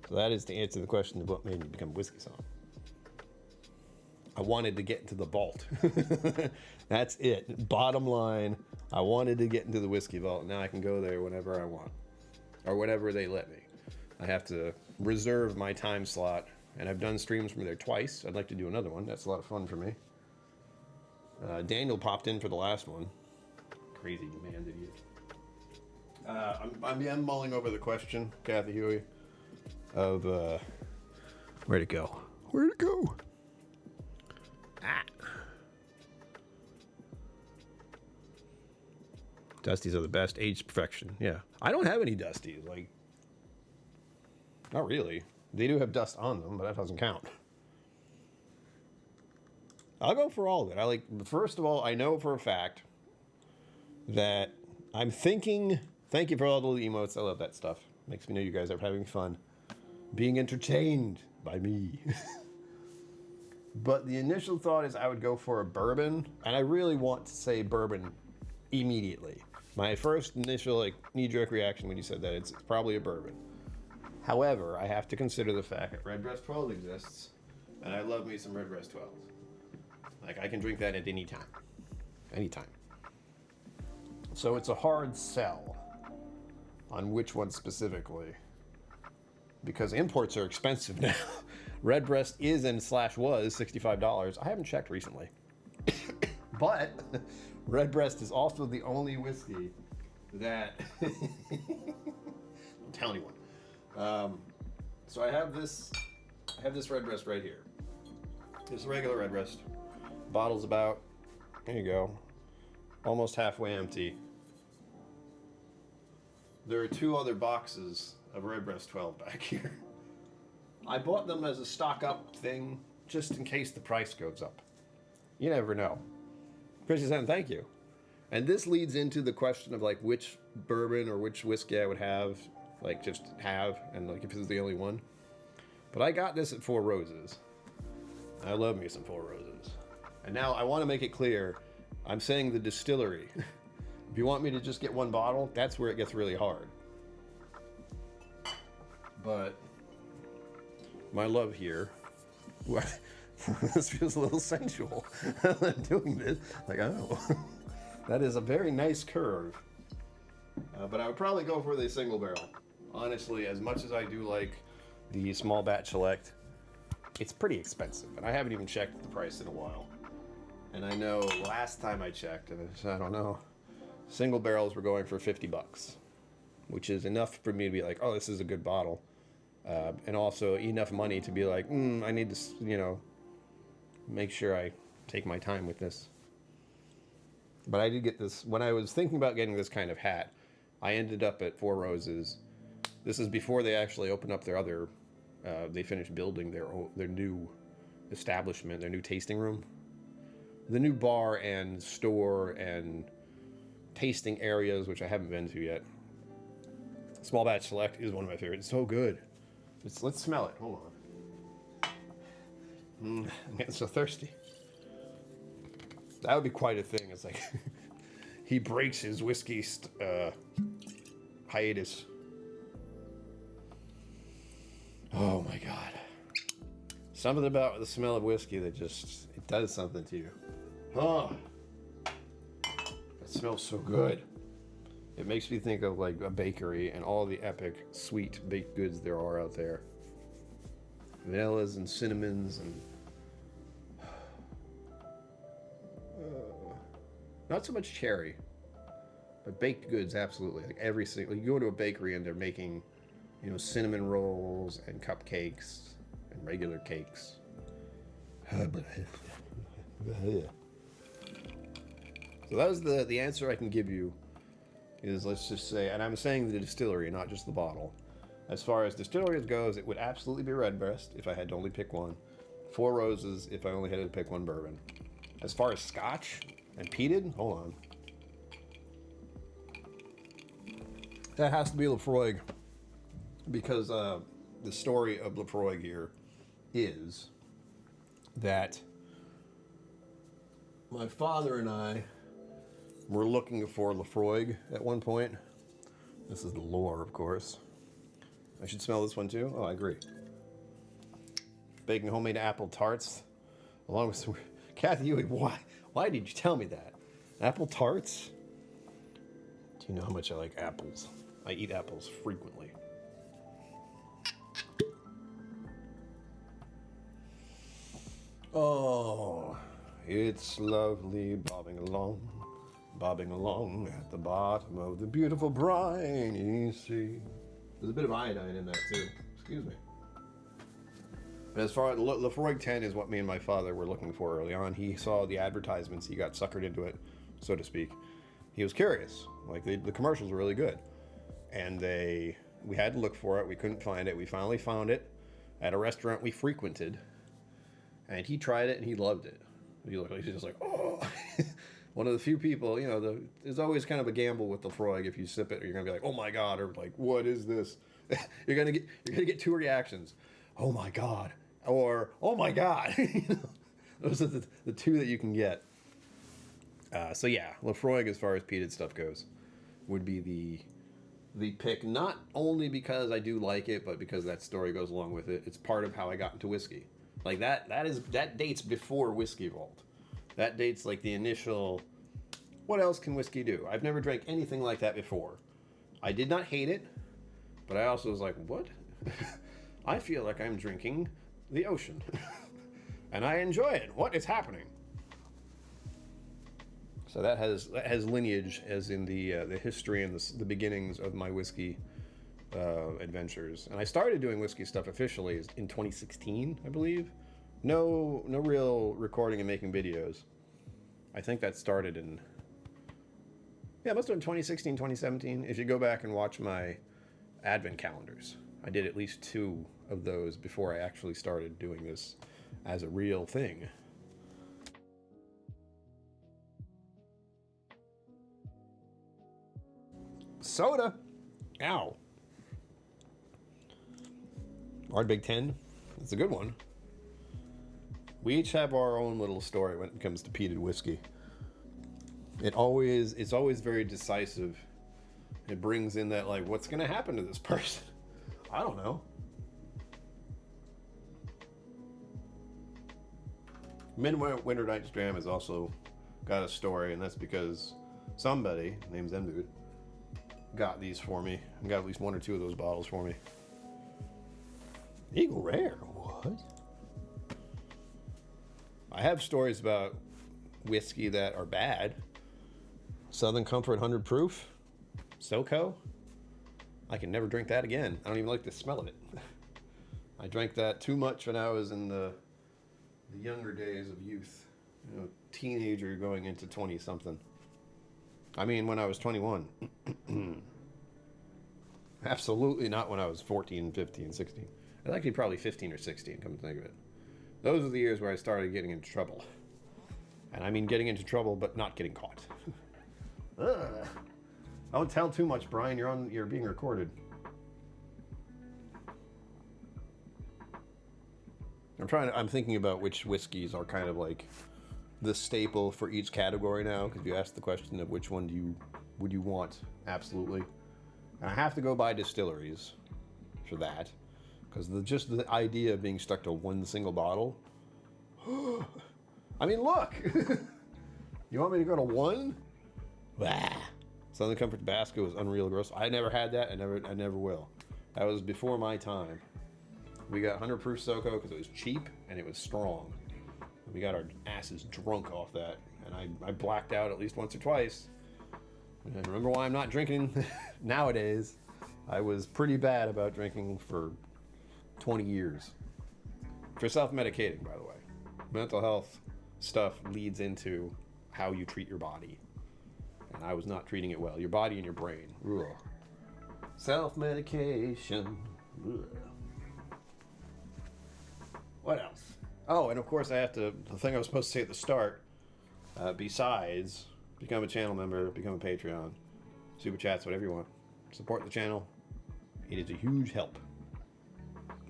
So that is to answer the question of what made me become a whiskey somm. I wanted to get into the vault. That's it. Bottom line, I wanted to get into the whiskey vault. Now I can go there whenever I want, or whenever they let me. I have to reserve my time slot, and I've done streams from there twice. I'd like to do another one. That's a lot of fun for me. Daniel popped in for the last one. Crazy demand idiot. I'm mulling over the question, Kathy Huey, of where'd it go? Where'd it go? Ah. Dusties are the best. Aged perfection. Yeah. I don't have any Dusties. Like, not really. They do have dust on them, but that doesn't count. I'll go for all of it. I like, first of all, I know for a fact that I'm thinking, thank you for all the emotes. I love that stuff. Makes me know you guys are having fun. Being entertained by me. But the initial thought is I would go for a bourbon, and I really want to say bourbon immediately. My first initial like knee-jerk reaction when you said that, it's probably a bourbon. However, I have to consider the fact that Redbreast 12 exists, and I love me some Redbreast 12. Like, I can drink that at any time. Anytime. So it's a hard sell on which one specifically, because imports are expensive now. Redbreast is and / was $65. I haven't checked recently. But Redbreast is also the only whiskey that don't tell anyone. So I have this Redbreast right here. This regular Redbreast. Bottle's about, there you go, almost halfway empty. There are 2 other boxes of Redbreast 12 back here. I bought them as a stock up thing, just in case the price goes up. You never know. Chrissy said, thank you. And this leads into the question of like which bourbon or which whiskey I would have, like just have, and like if it's the only one. But I got this at Four Roses. I love me some Four Roses. And now I want to make it clear, I'm saying the distillery. If you want me to just get one bottle, that's where it gets really hard. But my love here, this feels a little sensual. I'm doing this, like, oh, that is a very nice curve. But I would probably go for the single barrel. Honestly, as much as I do like the small batch select, it's pretty expensive, and I haven't even checked the price in a while. And I know last time I checked, and I don't know, single barrels were going for $50, which is enough for me to be like, oh, this is a good bottle. And also enough money to be like, I need to, make sure I take my time with this. But I did get this, when I was thinking about getting this kind of hat, I ended up at Four Roses. This is before they actually opened up their other, they finished building their new establishment, their new tasting room. The new bar and store and tasting areas, which I haven't been to yet. Small Batch Select is one of my favorites. It's so good. Let's smell it. Hold on. I'm getting so thirsty. That would be quite a thing. It's like he breaks his whiskey hiatus. Oh my God. Something about the smell of whiskey that just, it does something to you. Oh, that smells so good. It makes me think of like a bakery and all the epic sweet baked goods there are out there. Vanillas and cinnamons and not so much cherry, but baked goods absolutely. Like every single, you go to a bakery and they're making, cinnamon rolls and cupcakes and regular cakes. So that was the answer I can give you. Is, let's just say, and I'm saying the distillery, not just the bottle. As far as distilleries goes, it would absolutely be Redbreast if I had to only pick one. Four Roses if I only had to pick one bourbon. As far as Scotch and peated, hold on. That has to be Lafroig, because the story of Lafroig here is that my father and I were looking for Lafroig at one point. This is the lore, of course. I should smell this one too. Oh, I agree. Baking homemade apple tarts, along with some. Kathy, why did you tell me that? Apple tarts You know how much I like apples. I eat apples frequently. Oh, it's lovely bobbing along at the bottom of the beautiful briny sea. There's a bit of iodine in that too. Excuse me. As far as Lafroig 10 is what me and my father were looking for early on. He saw the advertisements. He got suckered into it, so to speak. He was curious. Like the commercials were really good. And we had to look for it. We couldn't find it. We finally found it at a restaurant we frequented. And he tried it and he loved it. He's just like, oh. One of the few people, you know, there's always kind of a gamble with the Lafroig. If you sip it, you're gonna be like, oh my god, or like, what is this? you're gonna get two reactions. Oh my god, or oh my god. Those are the two that you can get. So yeah, Lafroig, as far as peated stuff goes, would be the pick. Not only because I do like it, but because that story goes along with it. It's part of how I got into whiskey. Like that dates before Whiskey Vault. That dates like the initial, what else can whiskey do? I've never drank anything like that before. I did not hate it, but I also was like, what? I feel like I'm drinking the ocean. And I enjoy it. What is happening? So that has lineage as in the history and the beginnings of my whiskey adventures. And I started doing whiskey stuff officially in 2016, I believe. No real recording and making videos. I think that started in, it must have been 2016, 2017. If you go back and watch my advent calendars, I did at least 2 of those before I actually started doing this as a real thing. Soda. Ow. Ardbeg 10. It's a good one. We each have our own little story when it comes to peated whiskey. It's always very decisive. It brings in that, like, what's going to happen to this person? I don't know. Midwinter Night's Dram has also got a story, and that's because somebody named Zemdude got these for me. And got at least 1 or 2 of those bottles for me. Eagle Rare? What? I have stories about whiskey that are bad. Southern Comfort 100 proof. SoCo. I can never drink that again. I don't even like the smell of it. I drank that too much when I was in the younger days of youth. You know, teenager going into 20-something. I mean, when I was 21. Absolutely not when I was 14, 15, 16. It was actually probably 15 or 16, come to think of it. Those are the years where I started getting into trouble. And I mean getting into trouble, but not getting caught. Don't tell too much, Brian. You're being recorded. I'm thinking about which whiskeys are kind of like the staple for each category now, because you asked the question of which one would you want, absolutely. And I have to go by distilleries for that, because just the idea of being stuck to one single bottle. I mean, look. You want me to go to 1? Bah. Southern Comfort Tabasco was unreal gross. I never had that. I never will. That was before my time. We got 100 proof SoCo because it was cheap and it was strong. We got our asses drunk off that, and I blacked out at least once or twice. And remember why I'm not drinking nowadays. I was pretty bad about drinking for 20 years. For self-medicating, by the way. Mental health stuff leads into how you treat your body. And I was not treating it well. Your body and your brain. Ugh. Self-medication. Ugh. What else? Oh, and of course the thing I was supposed to say at the start, besides become a channel member, become a Patreon, super chats, whatever you want, support the channel. It is a huge help.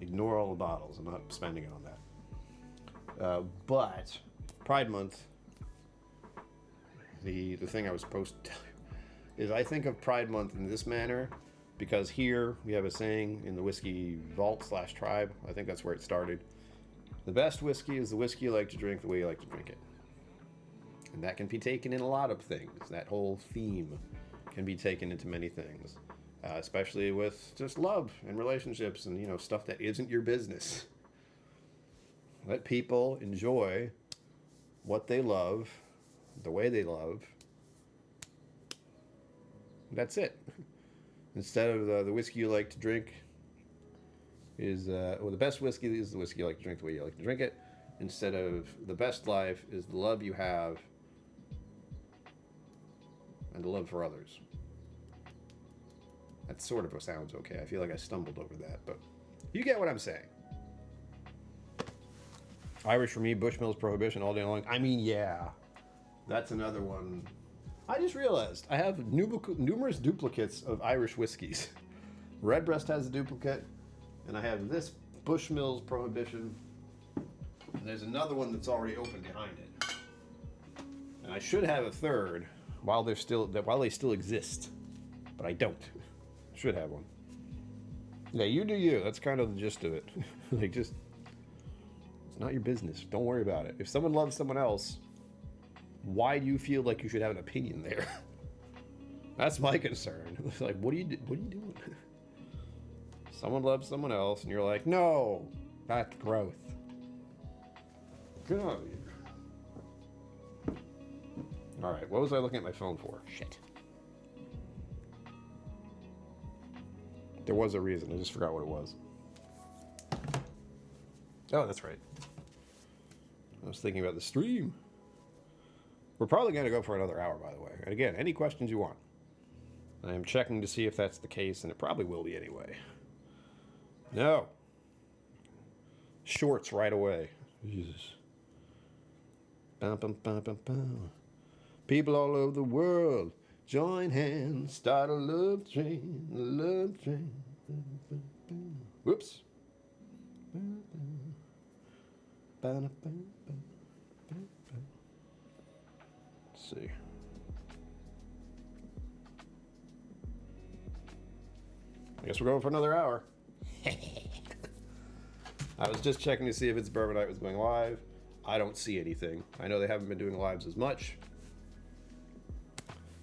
Ignore all the bottles. I'm not spending it on that. But Pride Month, the thing I was supposed to tell you is I think of Pride Month in this manner because here we have a saying in the whiskey vault / tribe. I think that's where it started. The best whiskey is the whiskey you like to drink the way you like to drink it. And that can be taken in a lot of things. That whole theme can be taken into many things, especially with just love and relationships and, you know, stuff that isn't your business. Let people enjoy what they love, the way they love. That's it. Instead of the whiskey you like to drink is, well, the best whiskey is the whiskey you like to drink the way you like to drink it. Instead of the best life is the love you have and the love for others. That sort of sounds okay. I feel like I stumbled over that, but you get what I'm saying. Irish for me, Bushmills Prohibition all day long. I mean, yeah, that's another one. I just realized I have numerous duplicates of Irish whiskeys. Redbreast has a duplicate, and I have this Bushmills Prohibition, and there's another one that's already open behind it. And I should have a third while they still exist, but I don't. Should have one. Yeah, you do you. That's kind of the gist of it. Like, just, it's not your business. Don't worry about it. If someone loves someone else, why do you feel like you should have an opinion there? That's my concern. It's like, what are you doing? Someone loves someone else, and you're like, no, that's growth. Get out of here. All right, what was I looking at my phone for? Shit. There was a reason. I just forgot what it was. Oh, that's right. I was thinking about the stream. We're probably going to go for another hour, by the way. And again, any questions you want. I am checking to see if that's the case, and it probably will be anyway. No. Shorts right away. Jesus. Bum, bum, bum, bum, bum. People all over the world, join hands, start a love train, Whoops. Let's see. I guess we're going for another hour. I was just checking to see if It's Bourbon Night was going live. I don't see anything. I know they haven't been doing lives as much.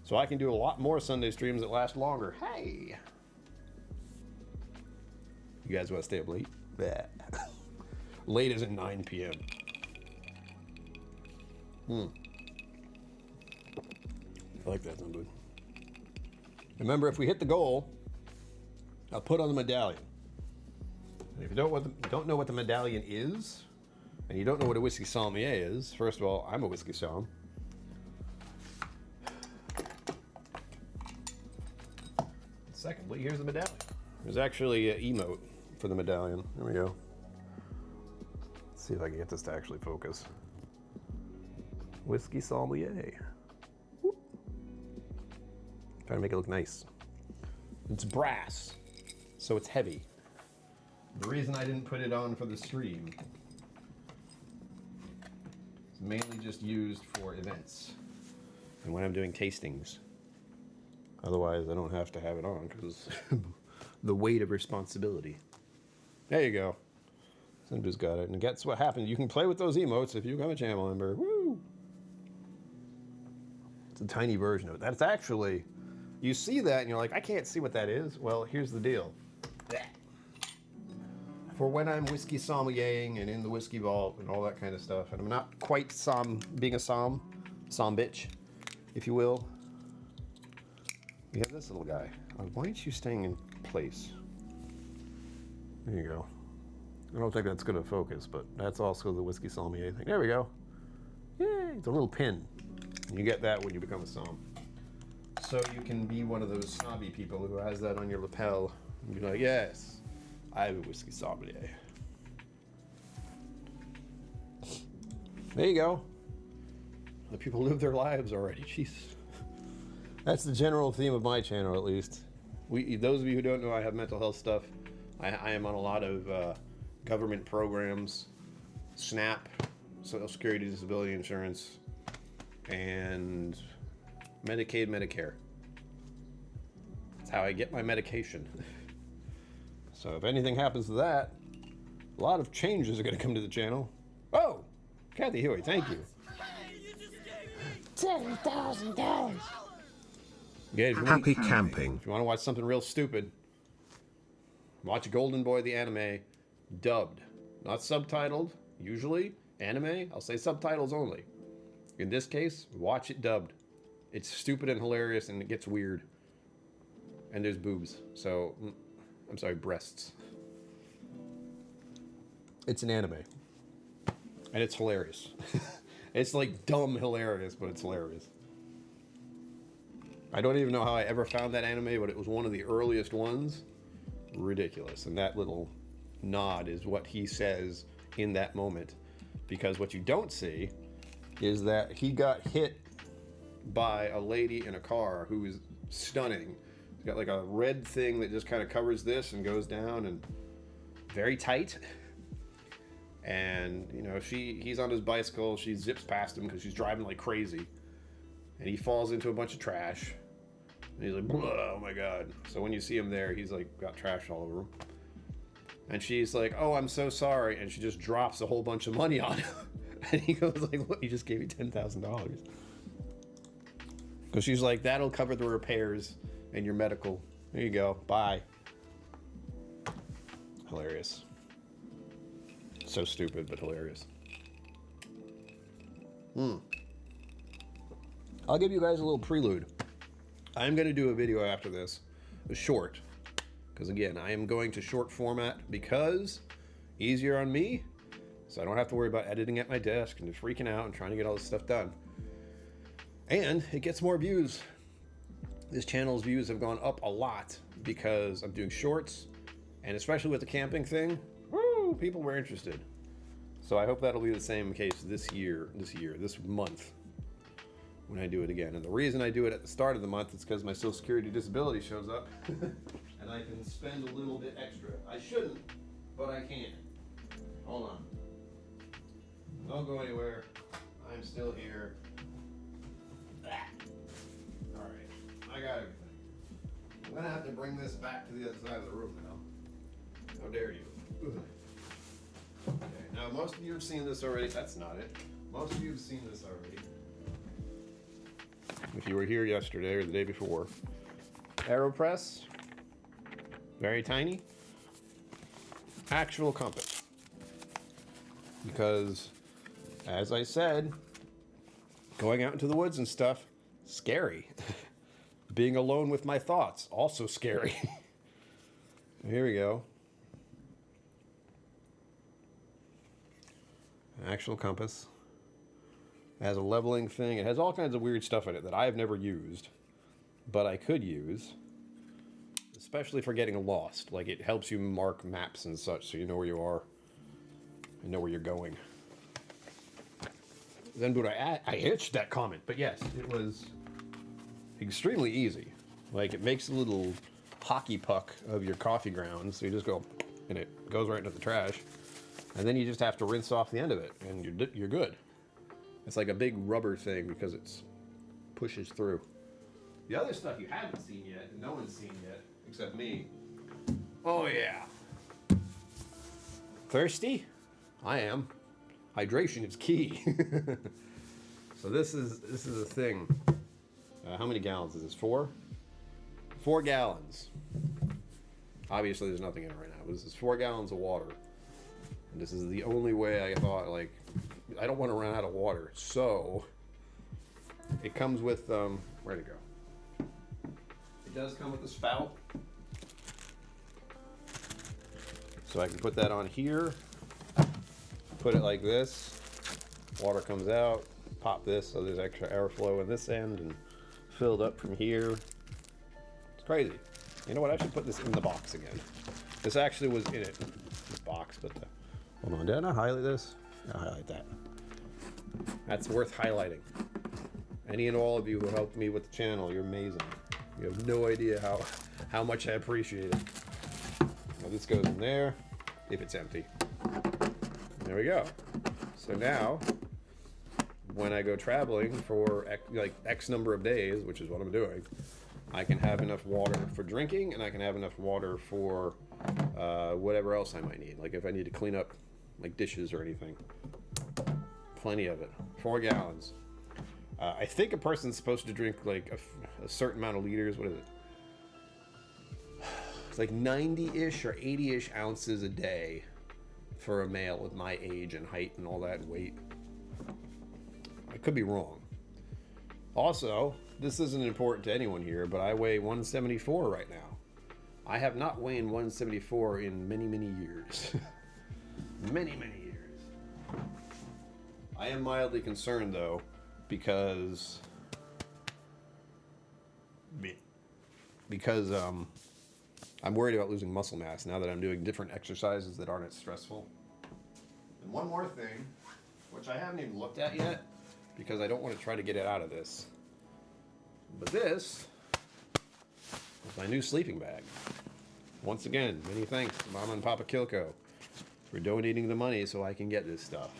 So I can do a lot more Sunday streams that last longer. Hey! You guys want to stay up late? Bah. Late as in 9 p.m. I like that number. Remember, if we hit the goal, I'll put on the medallion. And if you don't know what the medallion is, and you don't know what a whiskey sommelier is, first of all, I'm a whiskey somm. Secondly, here's the medallion. There's actually an emote for the medallion. There we go. Let's see if I can get this to actually focus. Whiskey sommelier. Whoop. Trying to make it look nice. It's brass, so it's heavy. The reason I didn't put it on for the stream, it's mainly just used for events and when I'm doing tastings. Otherwise, I don't have to have it on because the weight of responsibility. There you go. Simba's got it. And guess what happened? You can play with those emotes if you become a channel member. Woo! It's a tiny version of it. That's actually, you see that and you're like, I can't see what that is. Well, here's the deal. For when I'm whiskey sommeliering and in the whiskey vault and all that kind of stuff, and I'm not quite being a som bitch, if you will. We have this little guy. Why aren't you staying in place? There you go. I don't think that's going to focus, but that's also the whiskey sommelier thing. There we go. Yay! It's a little pin. You get that when you become a som. So you can be one of those snobby people who has that on your lapel and be like, yes, I'm a whiskey sommelier. There you go. The people live their lives already. Jeez. That's the general theme of my channel, at least. Those of you who don't know, I have mental health stuff. I am on a lot of government programs, SNAP, Social Security Disability Insurance, and Medicaid, Medicare. That's how I get my medication. So if anything happens to that, a lot of changes are going to come to the channel. Oh, Kathy Huey, thank you. $10,000. Yeah, if you Happy want, camping. if you want to watch something real stupid, watch Golden Boy the anime, dubbed, not subtitled. Usually, anime, I'll say subtitles only. In this case, watch it dubbed. It's stupid and hilarious, and it gets weird. And there's boobs. So, I'm sorry, breasts. It's an anime. And it's hilarious. It's like dumb hilarious, but it's hilarious. I don't even know how I ever found that anime, but it was one of the earliest ones. Ridiculous. And that little nod is what he says in that moment. Because what you don't see is that he got hit by a lady in a car who is stunning. She's got like a red thing that just kind of covers this and goes down and very tight. And, you know, he's on his bicycle. She zips past him because she's driving like crazy. And he falls into a bunch of trash. And he's like, oh my God. So when you see him there, he's like got trash all over him. And she's like, oh, I'm so sorry. And she just drops a whole bunch of money on him. And he goes like, look, he just gave me $10,000. Because she's like, that'll cover the repairs and your medical. There you go. Bye. Hilarious. So stupid, but hilarious. I'll give you guys a little prelude. I'm going to do a video after this, a short. Because again, I am going to short format because easier on me. So I don't have to worry about editing at my desk and just freaking out and trying to get all this stuff done. And it gets more views. This channel's views have gone up a lot because I'm doing shorts. And especially with the camping thing, woo, people were interested. So I hope that'll be the same case this month, when I do it again. And the reason I do it at the start of the month is because my Social Security disability shows up. And I can spend a little bit extra. I shouldn't, but I can. Hold on. Don't go anywhere. I'm still here. Alright, I got everything. I'm gonna have to bring this back to the other side of the room now. How dare you? Okay, now most of you have seen this already. That's not it. Most of you have seen this already. If you were here yesterday or the day before. AeroPress. Very tiny. Actual compass. Because, as I said, going out into the woods and stuff, scary. Being alone with my thoughts, also scary. Here we go. Actual compass. It has a leveling thing. It has all kinds of weird stuff in it that I've never used, but I could use, especially for getting lost. Like, it helps you mark maps and such so you know where you are and know where you're going. Then would I hitched that comment, but yes, it was extremely easy. Like, it makes a little hockey puck of your coffee grounds, so you just go, and it goes right into the trash. And then you just have to rinse off the end of it, and you're good. It's like a big rubber thing because it pushes through. The other stuff you haven't seen yet, and no one's seen yet, except me. Oh yeah. Thirsty? I am. Hydration is key. So this is a thing. How many gallons is this? 4? 4 gallons. Obviously there's nothing in it right now, but this is 4 gallons of water. And this is the only way I thought, like, I don't want to run out of water. So it comes with, where'd it go? It does come with a spout. So I can put that on here, put it like this, water comes out, pop this so there's extra airflow in this end and filled up from here. It's crazy. You know what, I should put this in the box again. This actually was in it, the box, but hold on, did I not highlight this? I'll highlight that. That's worth highlighting. Any and all of you who helped me with the channel, you're amazing. You have no idea how much I appreciate it. Now this goes in there, if it's empty. There we go. So now, when I go traveling for X number of days, which is what I'm doing, I can have enough water for drinking, and I can have enough water for whatever else I might need. Like if I need to clean up like dishes or anything. Plenty of it. 4 gallons. I think a person's supposed to drink like a certain amount of liters. What is it? It's like 90-ish or 80-ish ounces a day for a male with my age and height and all that and weight. I could be wrong. Also, this isn't important to anyone here, but I weigh 174 right now. I have not weighed 174 in many, many years. Many, many years. I am mildly concerned, though, because I'm worried about losing muscle mass now that I'm doing different exercises that aren't as stressful. And one more thing, which I haven't even looked at yet, because I don't want to try to get it out of this. But this is my new sleeping bag. Once again, many thanks to Mama and Papa KillCo for donating the money so I can get this stuff.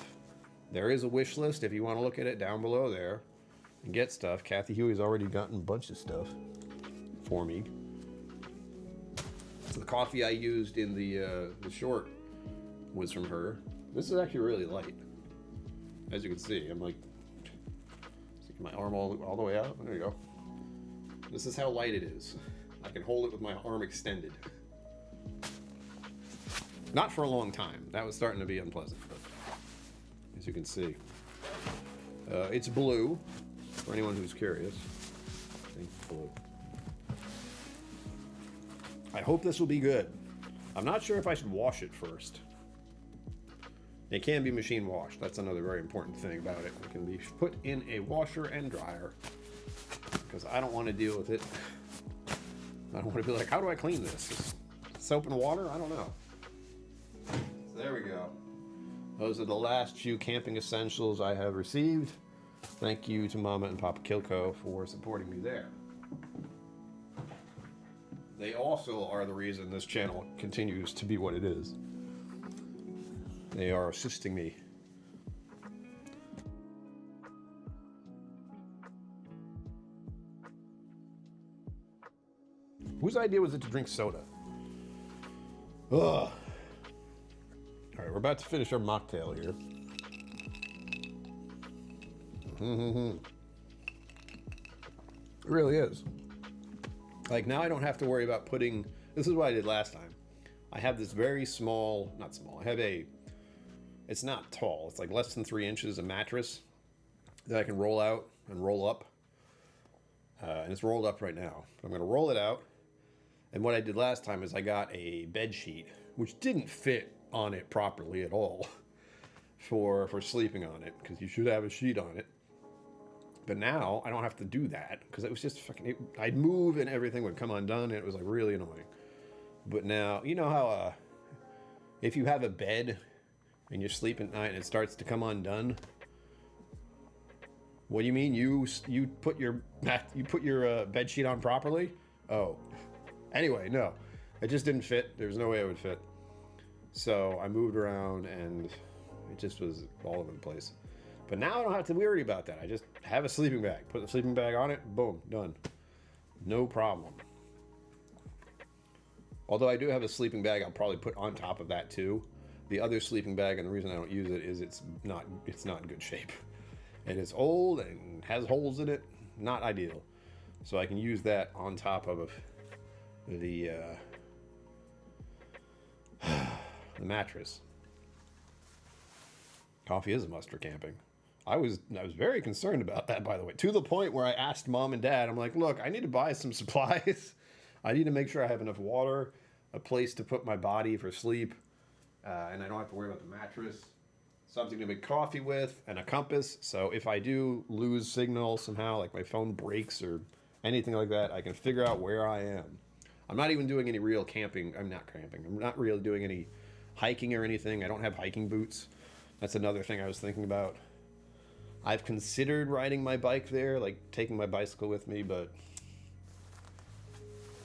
There is a wish list if you want to look at it down below there and get stuff. Kathy Huey's already gotten a bunch of stuff for me. The coffee I used in the short was from her. This is actually really light. As you can see, I'm like, sticking my arm all the way out. There you go. This is how light it is. I can hold it with my arm extended. Not for a long time. That was starting to be unpleasant, but as you can see. It's blue, for anyone who's curious. I think blue. I hope this will be good. I'm not sure if I should wash it first. It can be machine washed. That's another very important thing about it. It can be put in a washer and dryer because I don't want to deal with it. I don't want to be like, how do I clean this? Just soap and water? I don't know. So there we go. Those are the last few camping essentials I have received. Thank you to Mama and Papa KillCo for supporting me there. They also are the reason this channel continues to be what it is. They are assisting me. Whose idea was it to drink soda? Ugh. All right, we're about to finish our mocktail here. It really is. Like, now I don't have to worry about putting... This is what I did last time. I have this very small... Not small. I have a... It's not tall. It's like less than 3 inches, a mattress that I can roll out and roll up. And it's rolled up right now. I'm going to roll it out. And what I did last time is I got a bed sheet, which didn't fit on it properly at all for sleeping on it, because you should have a sheet on it. But now I don't have to do that because it was just fucking... I'd move and everything would come undone and it was like really annoying. But now, you know how if you have a bed and you sleep at night and it starts to come undone? What do you mean? You put your bed sheet on properly? Oh. Anyway, no. It just didn't fit. There was no way it would fit. So I moved around and it just was all over the place. But now I don't have to worry about that. I just have a sleeping bag. Put the sleeping bag on it, boom, done. No problem. Although I do have a sleeping bag I'll probably put on top of that too. The other sleeping bag, and the reason I don't use it is it's not in good shape. And it's old and has holes in it. Not ideal. So I can use that on top of the mattress. Coffee is a must for camping. I was very concerned about that, by the way, to the point where I asked Mom and Dad, I'm like, look, I need to buy some supplies. I need to make sure I have enough water, a place to put my body for sleep, and I don't have to worry about the mattress, something to make coffee with, and a compass. So if I do lose signal somehow, like my phone breaks or anything like that, I can figure out where I am. I'm not even doing any real camping. I'm not camping. I'm not really doing any hiking or anything. I don't have hiking boots. That's another thing I was thinking about. I've considered riding my bike there, like taking my bicycle with me, but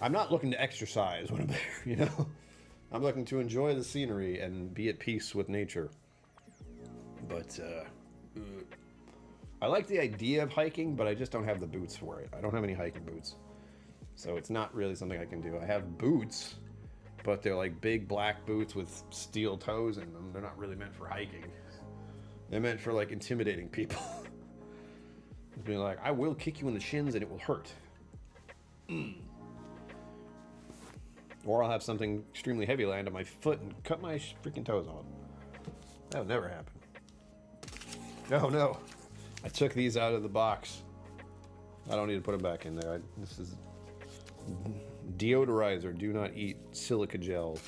I'm not looking to exercise when I'm there, you know? I'm looking to enjoy the scenery and be at peace with nature. But I like the idea of hiking, but I just don't have the boots for it. I don't have any hiking boots. So it's not really something I can do. I have boots, but they're like big black boots with steel toes in them. They're not really meant for hiking. They're meant for like intimidating people. Being like, I will kick you in the shins and it will hurt. Or I'll have something extremely heavy land on my foot and cut my freaking toes off. That would never happen. No, no. I took these out of the box. I don't need to put them back in there. This is deodorizer. Do not eat silica gel.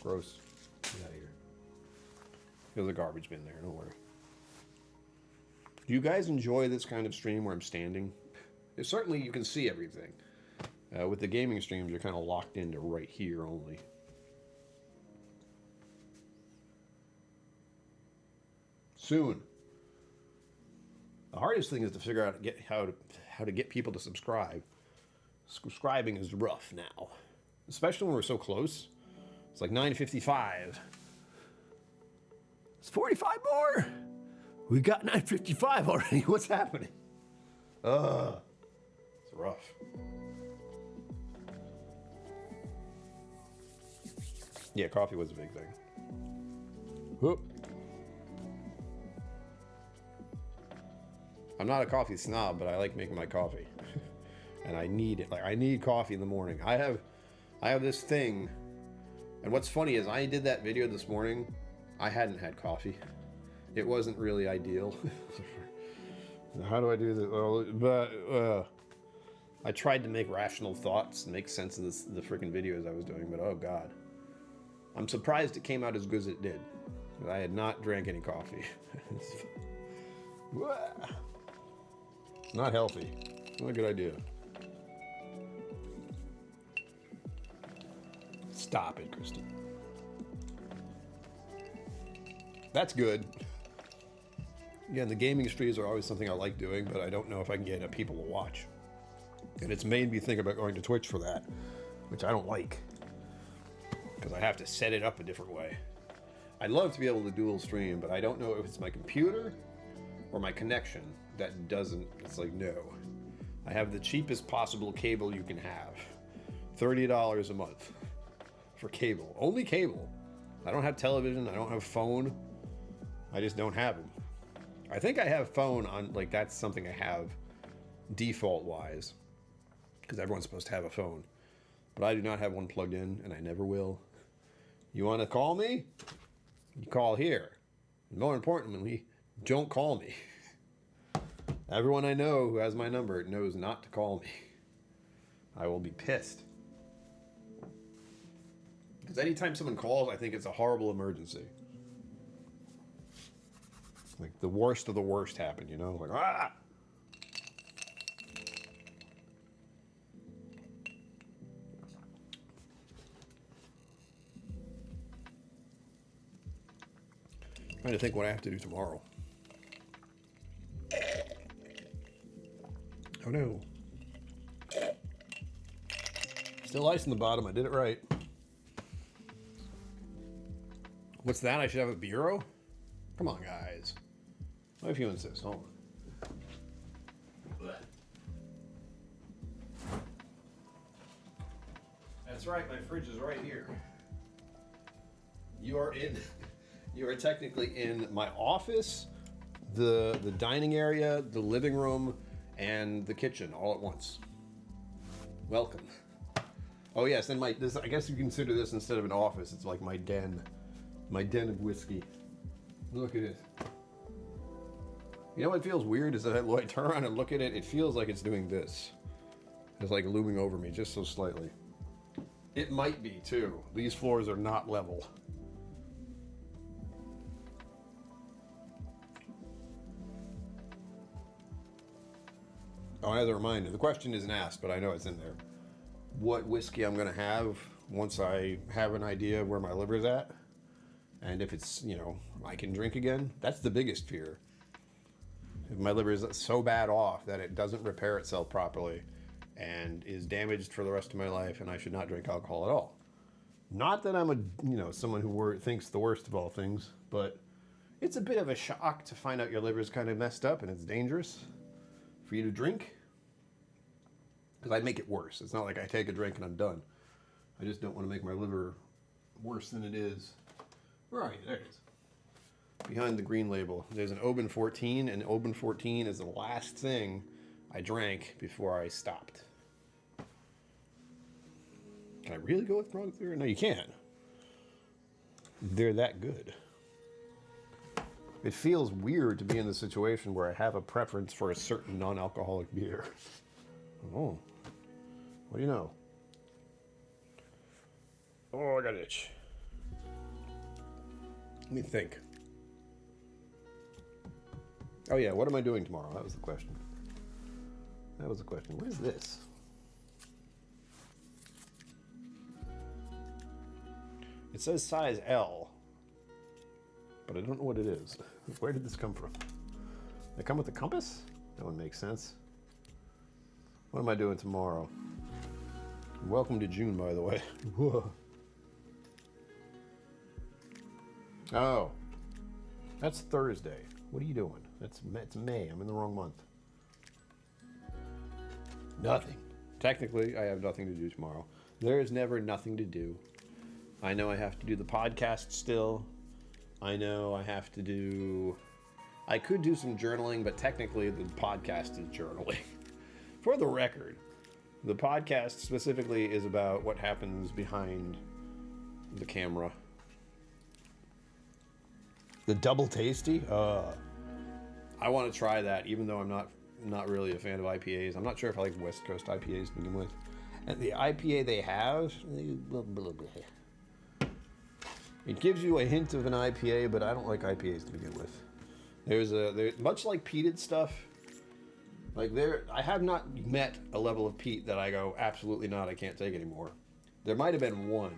Gross. Get out of here. There's a garbage bin there. Don't worry. Do you guys enjoy this kind of stream where I'm standing? Certainly you can see everything. With the gaming streams, you're kind of locked into right here only. Soon. The hardest thing is to figure out how to get people to subscribe. Subscribing is rough now, especially when we're so close. It's like 9:55. It's 45 more. We got 9:55 already. What's happening? It's rough. Yeah, coffee was a big thing. Whoop. I'm not a coffee snob, but I like making my coffee. And I need it. Like, I need coffee in the morning. I have this thing. And what's funny is I did that video this morning. I hadn't had coffee. It wasn't really ideal. How do I do this? Well, but I tried to make rational thoughts and make sense of the freaking videos I was doing, but oh god. I'm surprised it came out as good as it did. I had not drank any coffee. Not healthy. Not a good idea. Stop it, Kristen. That's good. Again, the gaming streams are always something I like doing, but I don't know if I can get enough people to watch. And it's made me think about going to Twitch for that, which I don't like. Because I have to set it up a different way. I'd love to be able to dual stream, but I don't know if it's my computer or my connection that doesn't. It's like, no. I have the cheapest possible cable you can have. $30 a month for cable. Only cable. I don't have television. I don't have phone. I just don't have them. I think I have phone on, like, that's something I have default wise. Because everyone's supposed to have a phone. But I do not have one plugged in, and I never will. You want to call me? You call here. And more importantly, don't call me. Everyone I know who has my number knows not to call me. I will be pissed. Because anytime someone calls, I think it's a horrible emergency. Like the worst of the worst happened, you know? Like, ah! Trying to think what I have to do tomorrow. Oh no. Still ice in the bottom. I did it right. What's that? I should have a bureau? Come on, guys. What if you insist? Hold on. That's right. My fridge is right here. You are technically in my office, the dining area, the living room, and the kitchen all at once. Welcome. Oh yes, and I guess you consider this instead of an office, it's like my den of whiskey. Look at it. You know what feels weird is that I turn around and look at it, it feels like it's doing this. It's like looming over me just so slightly. It might be too. These floors are not level. Oh, as a reminder, the question isn't asked, but I know it's in there. What whiskey I'm going to have once I have an idea of where my liver's at. And if it's, I can drink again. That's the biggest fear. If my liver is so bad off that it doesn't repair itself properly and is damaged for the rest of my life and I should not drink alcohol at all. Not that I'm someone who thinks the worst of all things, but it's a bit of a shock to find out your liver's kind of messed up and it's dangerous for you to drink. Because I'd make it worse. It's not like I take a drink and I'm done. I just don't want to make my liver worse than it is. Where are you? There it is. Behind the green label, there's an Oban 14, and Oban 14 is the last thing I drank before I stopped. Can I really go with wrong theory? No, you can't. They're that good. It feels weird to be in the situation where I have a preference for a certain non-alcoholic beer. Oh, what do you know? Oh, I got an itch. Let me think. Oh yeah, what am I doing tomorrow? That was the question. That was the question. What is this? It says size L, but I don't know what it is. Where did this come from? They come with a compass? That would make sense. What am I doing tomorrow? Welcome to June, by the way. Whoa. Oh, that's Thursday. What are you doing? It's May. I'm in the wrong month. Nothing. Technically, I have nothing to do tomorrow. There is never nothing to do. I know I have to do the podcast still. I know I have to do... I could do some journaling, but technically the podcast is journaling. For the record, the podcast specifically is about what happens behind the camera. The double tasty? I want to try that, even though I'm not really a fan of IPAs. I'm not sure if I like West Coast IPAs to begin with. And the IPA they have... It gives you a hint of an IPA, but I don't like IPAs to begin with. There's much like peated stuff. I have not met a level of peat that I go, absolutely not, I can't take anymore. There might have been one,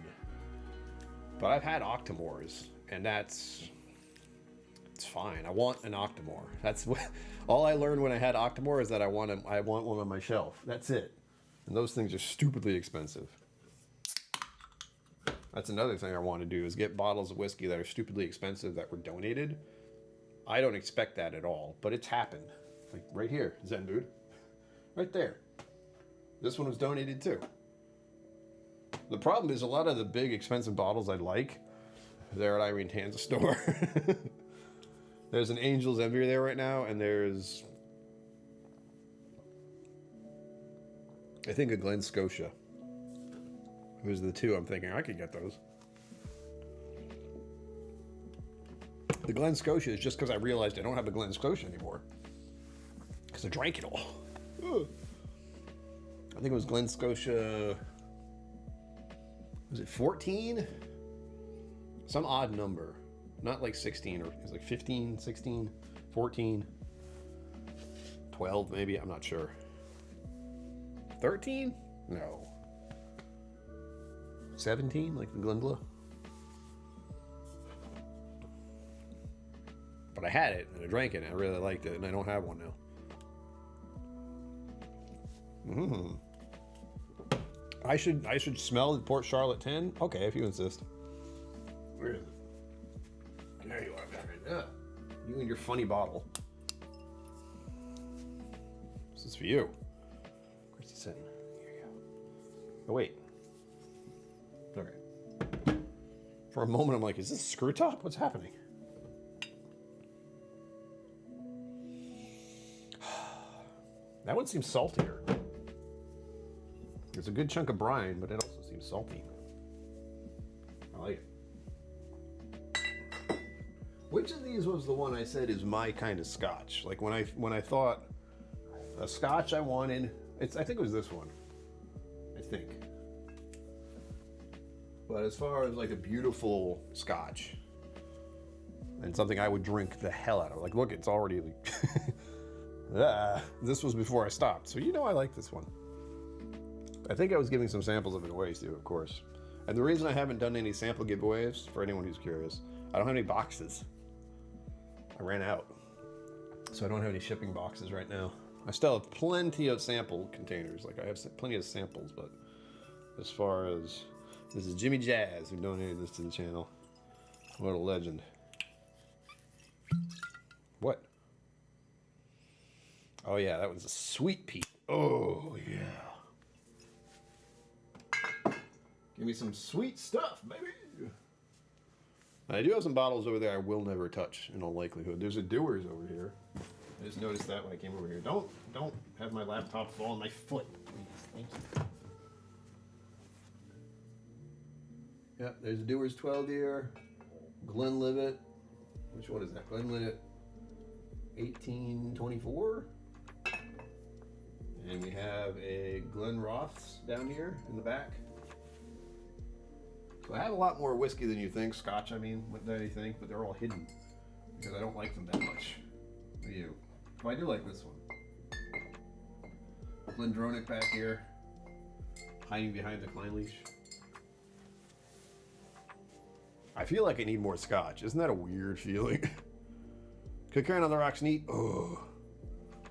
but I've had Octomores, and it's fine. I want an Octomore. That's what, all I learned when I had Octomore is that I want one on my shelf. That's it. And those things are stupidly expensive. That's another thing I want to do is get bottles of whiskey that are stupidly expensive that were donated. I don't expect that at all, but it's happened. Like right here, Zen Dude. Right there. This one was donated too. The problem is a lot of the big expensive bottles I like, they're at Irene Tan's store. There's an Angel's Envy there right now, and there's, I think, a Glen Scotia. Those are the two I'm thinking I could get those. The Glen Scotia is just because I realized I don't have a Glen Scotia anymore. Because I drank it all. Ugh. I think it was Glen Scotia. Was it 14? Some odd number. Not like 16, or it was like 15, 16, 14, 12 maybe, I'm not sure. 13? No. 17, like the Glendalough? But I had it, and I drank it, and I really liked it, and I don't have one now. I should smell the Port Charlotte 10? Okay, if you insist. Where is it? There you are, Patrick. Yeah. You and your funny bottle. This is for you. Where's he sitting? Here you go. Oh, wait. Okay. For a moment, I'm like, is this screw top? What's happening? That one seems saltier. There's a good chunk of brine, but it also seems salty. I like it. Which of these was the one I said is my kind of scotch? Like when I thought a scotch I wanted, I think it was this one. I think. But as far as like a beautiful scotch and something I would drink the hell out of, like look, it's already like, this was before I stopped, so you know I like this one. I think I was giving some samples of it away too, of course. And the reason I haven't done any sample giveaways, for anyone who's curious, I don't have any boxes. I ran out. So I don't have any shipping boxes right now. I still have plenty of sample containers. Like I have plenty of samples, but as far as, this is Jimmy Jazz who donated this to the channel. What a legend. What? Oh yeah, that was a sweet peat. Oh yeah. Give me some sweet stuff, baby. I do have some bottles over there I will never touch in all likelihood. There's a Dewar's over here. I just noticed that when I came over here. Don't have my laptop fall on my foot. Please, thank you. Yep, there's Dewar's 12 year, Glenlivet. Which one is that? Glenlivet 1824. And we have a Glenrothes down here in the back. So I have a lot more whiskey than you think. Scotch, I mean, what do you think? But they're all hidden because I don't like them that much. What do you? Well, I do like this one. Glendronach back here, hiding behind the Klein leash. I feel like I need more Scotch. Isn't that a weird feeling? Kilkerran on the Rocks neat. Oh.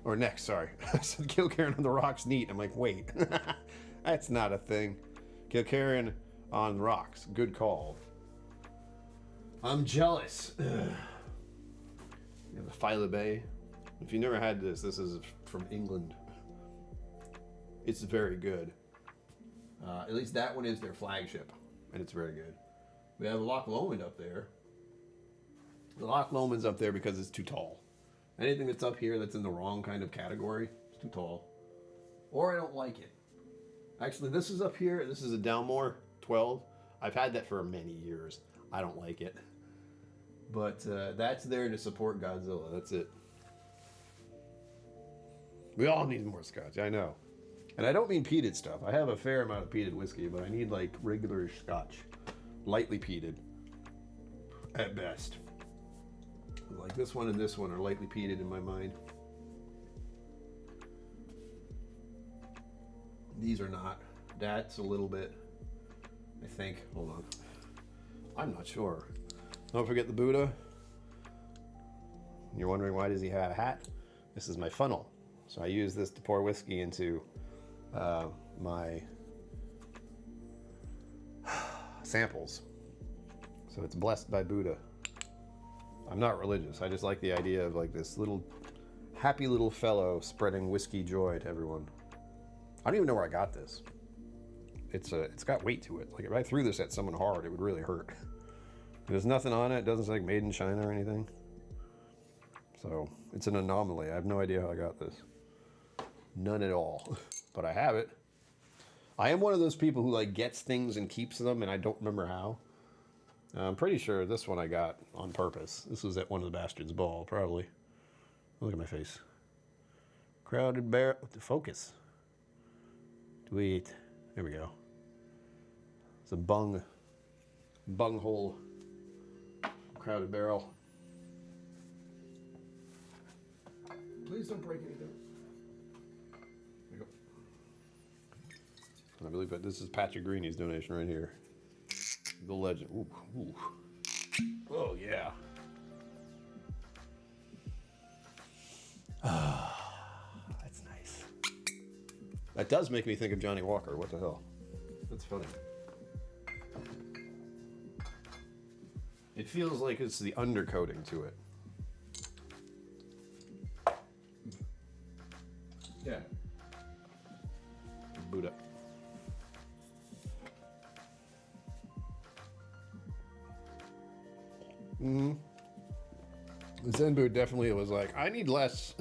Or next, sorry. I said Kilkerran on the Rocks neat. I'm like, wait. That's not a thing. Kilkerran on rocks. Good call. I'm jealous. We have the Phila Bay. If you never had this, this is from England. It's very good. At least that one is their flagship, and it's very good. We have Loch Lomond up there. The Loch Lomond's up there because it's too tall. Anything that's up here that's in the wrong kind of category, it's too tall. Or I don't like it. Actually, this is up here. This is a Dalmore 12. I've had that for many years. I don't like it. But that's there to support Godzilla. That's it. We all need more Scotch, I know. And I don't mean peated stuff. I have a fair amount of peated whiskey, but I need like regular Scotch. Lightly peated. At best. Like this one and this one are lightly peated in my mind. These are not. That's a little bit, I think. Hold on. I'm not sure. Don't forget the Buddha. You're wondering why does he have a hat? This is my funnel. So I use this to pour whiskey into my samples. So it's blessed by Buddha. I'm not religious. I just like the idea of like this little happy little fellow spreading whiskey joy to everyone. I don't even know where I got this. It's got weight to it. Like if I threw this at someone hard, it would really hurt. There's nothing on it. It doesn't say like made in China or anything. So it's an anomaly. I have no idea how I got this. None at all. But I have it. I am one of those people who like gets things and keeps them, and I don't remember how. I'm pretty sure this one I got on purpose. This was at one of the Bastards' Ball, probably. Look at my face. Crowded barrel. Focus. Tweet. There we go. It's a bung hole. Crowded barrel. Please don't break anything. There you go. And I believe that this is Patrick Greeny's donation right here. The legend. Ooh, ooh. Oh, yeah. That's nice. That does make me think of Johnny Walker. What the hell? That's funny. It feels like it's the undercoating to it. Yeah. Boot up. Mm-hmm. Zen Boot definitely was like, I need less.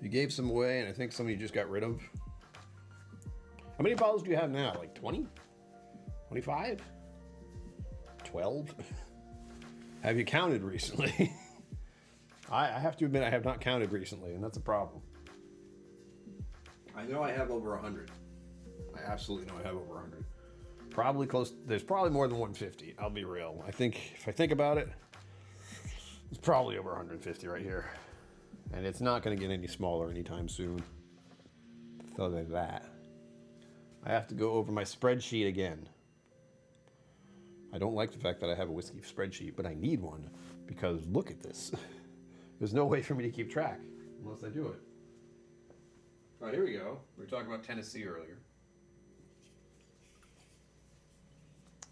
You gave some away, and I think some of you just got rid of. How many bottles do you have now? Like 20? 25? 12? Have you counted recently? I have to admit I have not counted recently, and that's a problem. I know I have over 100. I absolutely know I have over 100. Probably close. There's probably more than 150. I'll be real. I think if I think about it, it's probably over 150 right here. And it's not going to get any smaller anytime soon. So there's that. I have to go over my spreadsheet again. I don't like the fact that I have a whiskey spreadsheet, but I need one because look at this. There's no way for me to keep track unless I do it. All right, here we go. We were talking about Tennessee earlier.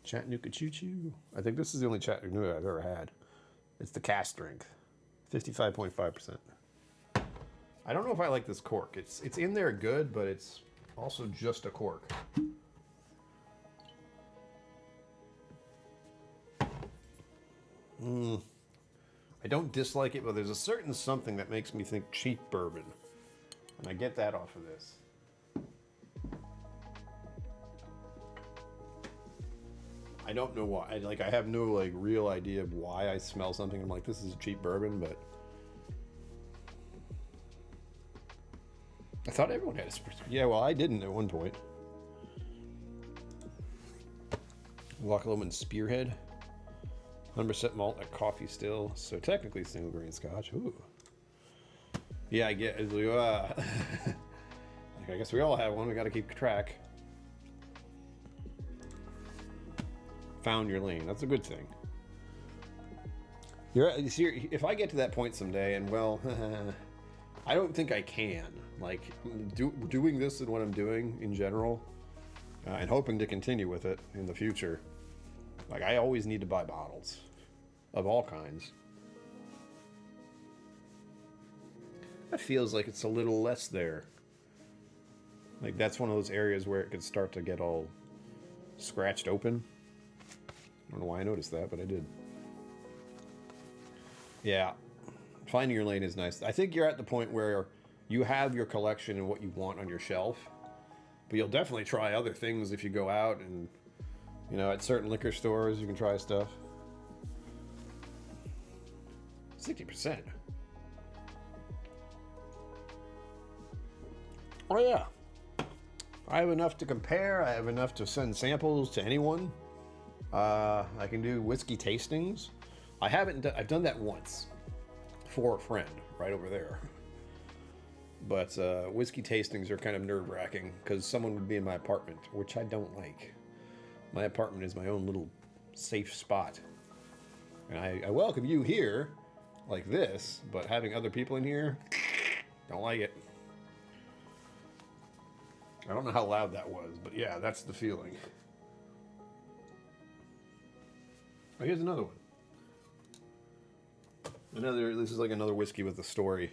Chattanooga Choo Choo. I think this is the only Chattanooga I've ever had. It's the cask strength, 55.5%. I don't know if I like this cork. It's in there good, but it's also just a cork. I don't dislike it, but there's a certain something that makes me think cheap bourbon. And I get that off of this. I don't know why. I have no like real idea of why I smell something. I'm like, this is a cheap bourbon, but I thought everyone had a yeah. Well, I didn't at one point. Loch Lomond Spearhead, 100% malt at coffee still, so technically single grain Scotch. Ooh, yeah, I get. I guess we all have one. We got to keep track. Found your lane. That's a good thing. If I get to that point someday, and well, I don't think I can. Like doing this and what I'm doing in general, and hoping to continue with it in the future. Like I always need to buy bottles of all kinds. That feels like it's a little less there. Like that's one of those areas where it could start to get all scratched open. I don't know why I noticed that, but I did. Yeah, finding your lane is nice. I think you're at the point where you have your collection and what you want on your shelf, but you'll definitely try other things if you go out and, you know, at certain liquor stores you can try stuff. 60%. Oh yeah. I have enough to compare. I have enough to send samples to anyone. I can do whiskey tastings. I've done that once for a friend right over there. But whiskey tastings are kind of nerve-wracking because someone would be in my apartment, which I don't like. My apartment is my own little safe spot. And I welcome you here like this, but having other people in here, don't like it. I don't know how loud that was, but yeah, that's the feeling. Oh, here's another one. This is like another whiskey with a story.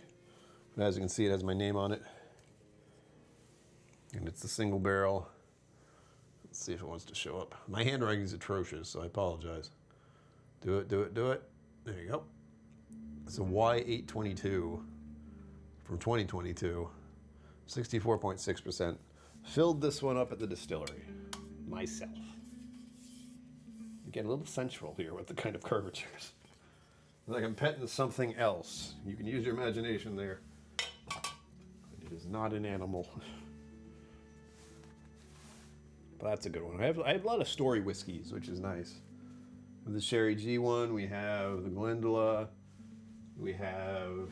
And as you can see, it has my name on it. And it's a single barrel. Let's see if it wants to show up. My handwriting is atrocious, so I apologize. Do it, do it, do it. There you go. It's a Y822 from 2022. 64.6%. Filled this one up at the distillery. Myself. Get a little sensual here with the kind of curvatures. Like I'm petting something else. You can use your imagination there. It is not an animal. But that's a good one. I have a lot of story whiskeys, which is nice. With the Sherry G one, we have the Glendula. We have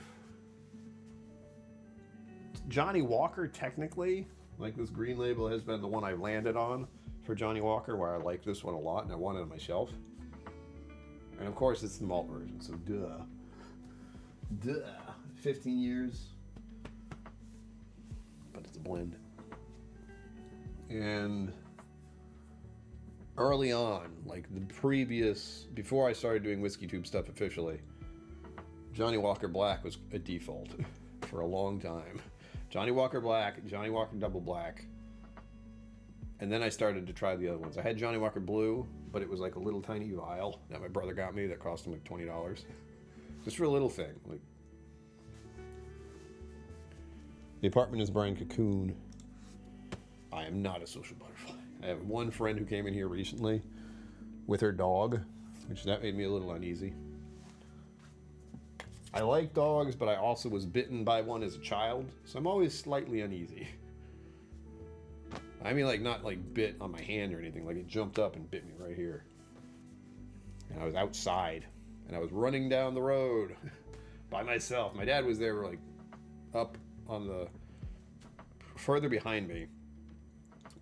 Johnny Walker, technically. Like this green label has been the one I've landed on for Johnny Walker, where I like this one a lot and I want it on my shelf. And of course it's the malt version, so duh. 15 years. But it's a blend. And early on, like before I started doing Whiskey Tube stuff officially, Johnny Walker Black was a default for a long time. Johnny Walker Black, Johnny Walker Double Black. And then I started to try the other ones. I had Johnny Walker Blue, but it was like a little tiny vial that my brother got me that cost him like $20. Just for a little thing. Like, the apartment is Brian Cocoon. I am not a social butterfly. I have one friend who came in here recently with her dog, which that made me a little uneasy. I like dogs, but I also was bitten by one as a child, so I'm always slightly uneasy. I mean, like, not like bit on my hand or anything, like it jumped up and bit me right here. And I was outside, and I was running down the road by myself. My dad was there, like, up on the, further behind me.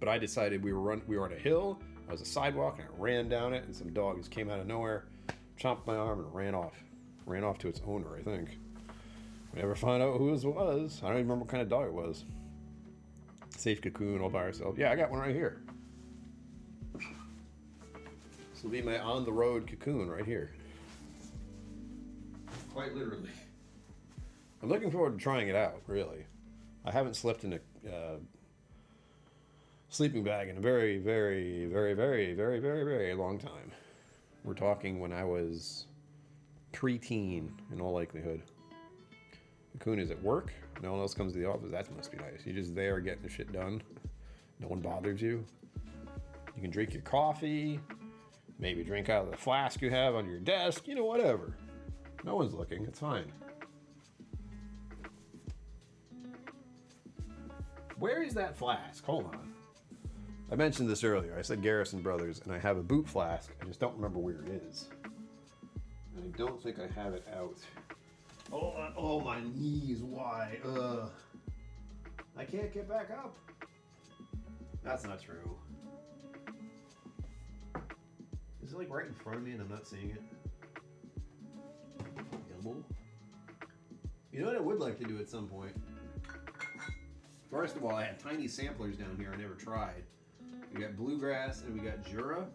But I decided we were on a hill, I was a sidewalk, and I ran down it, and some dogs came out of nowhere, chomped my arm, and ran off. Ran off to its owner, I think. We never found out who it was. I don't even remember what kind of dog it was. Safe Cocoon all by herself. Yeah, I got one right here. This will be my on-the-road Cocoon right here. Quite literally. I'm looking forward to trying it out, really. I haven't slept in a sleeping bag in a very, very, very, very, very, very, very long time. We're talking when I was preteen, in all likelihood. Cocoon is at work. No one else comes to the office. That must be nice. You're just there getting the shit done. No one bothers you. You can drink your coffee. Maybe drink out of the flask you have on your desk. You know, whatever. No one's looking. It's fine. Where is that flask? Hold on. I mentioned this earlier. I said Garrison Brothers, and I have a boot flask. I just don't remember where it is. And I don't think I have it out. Oh, my knees. Why? I can't get back up. That's not true. Is it like right in front of me and I'm not seeing it? Elbow? You know what I would like to do at some point? First of all, I have tiny samplers down here I never tried. We got Bluegrass and we got Jura.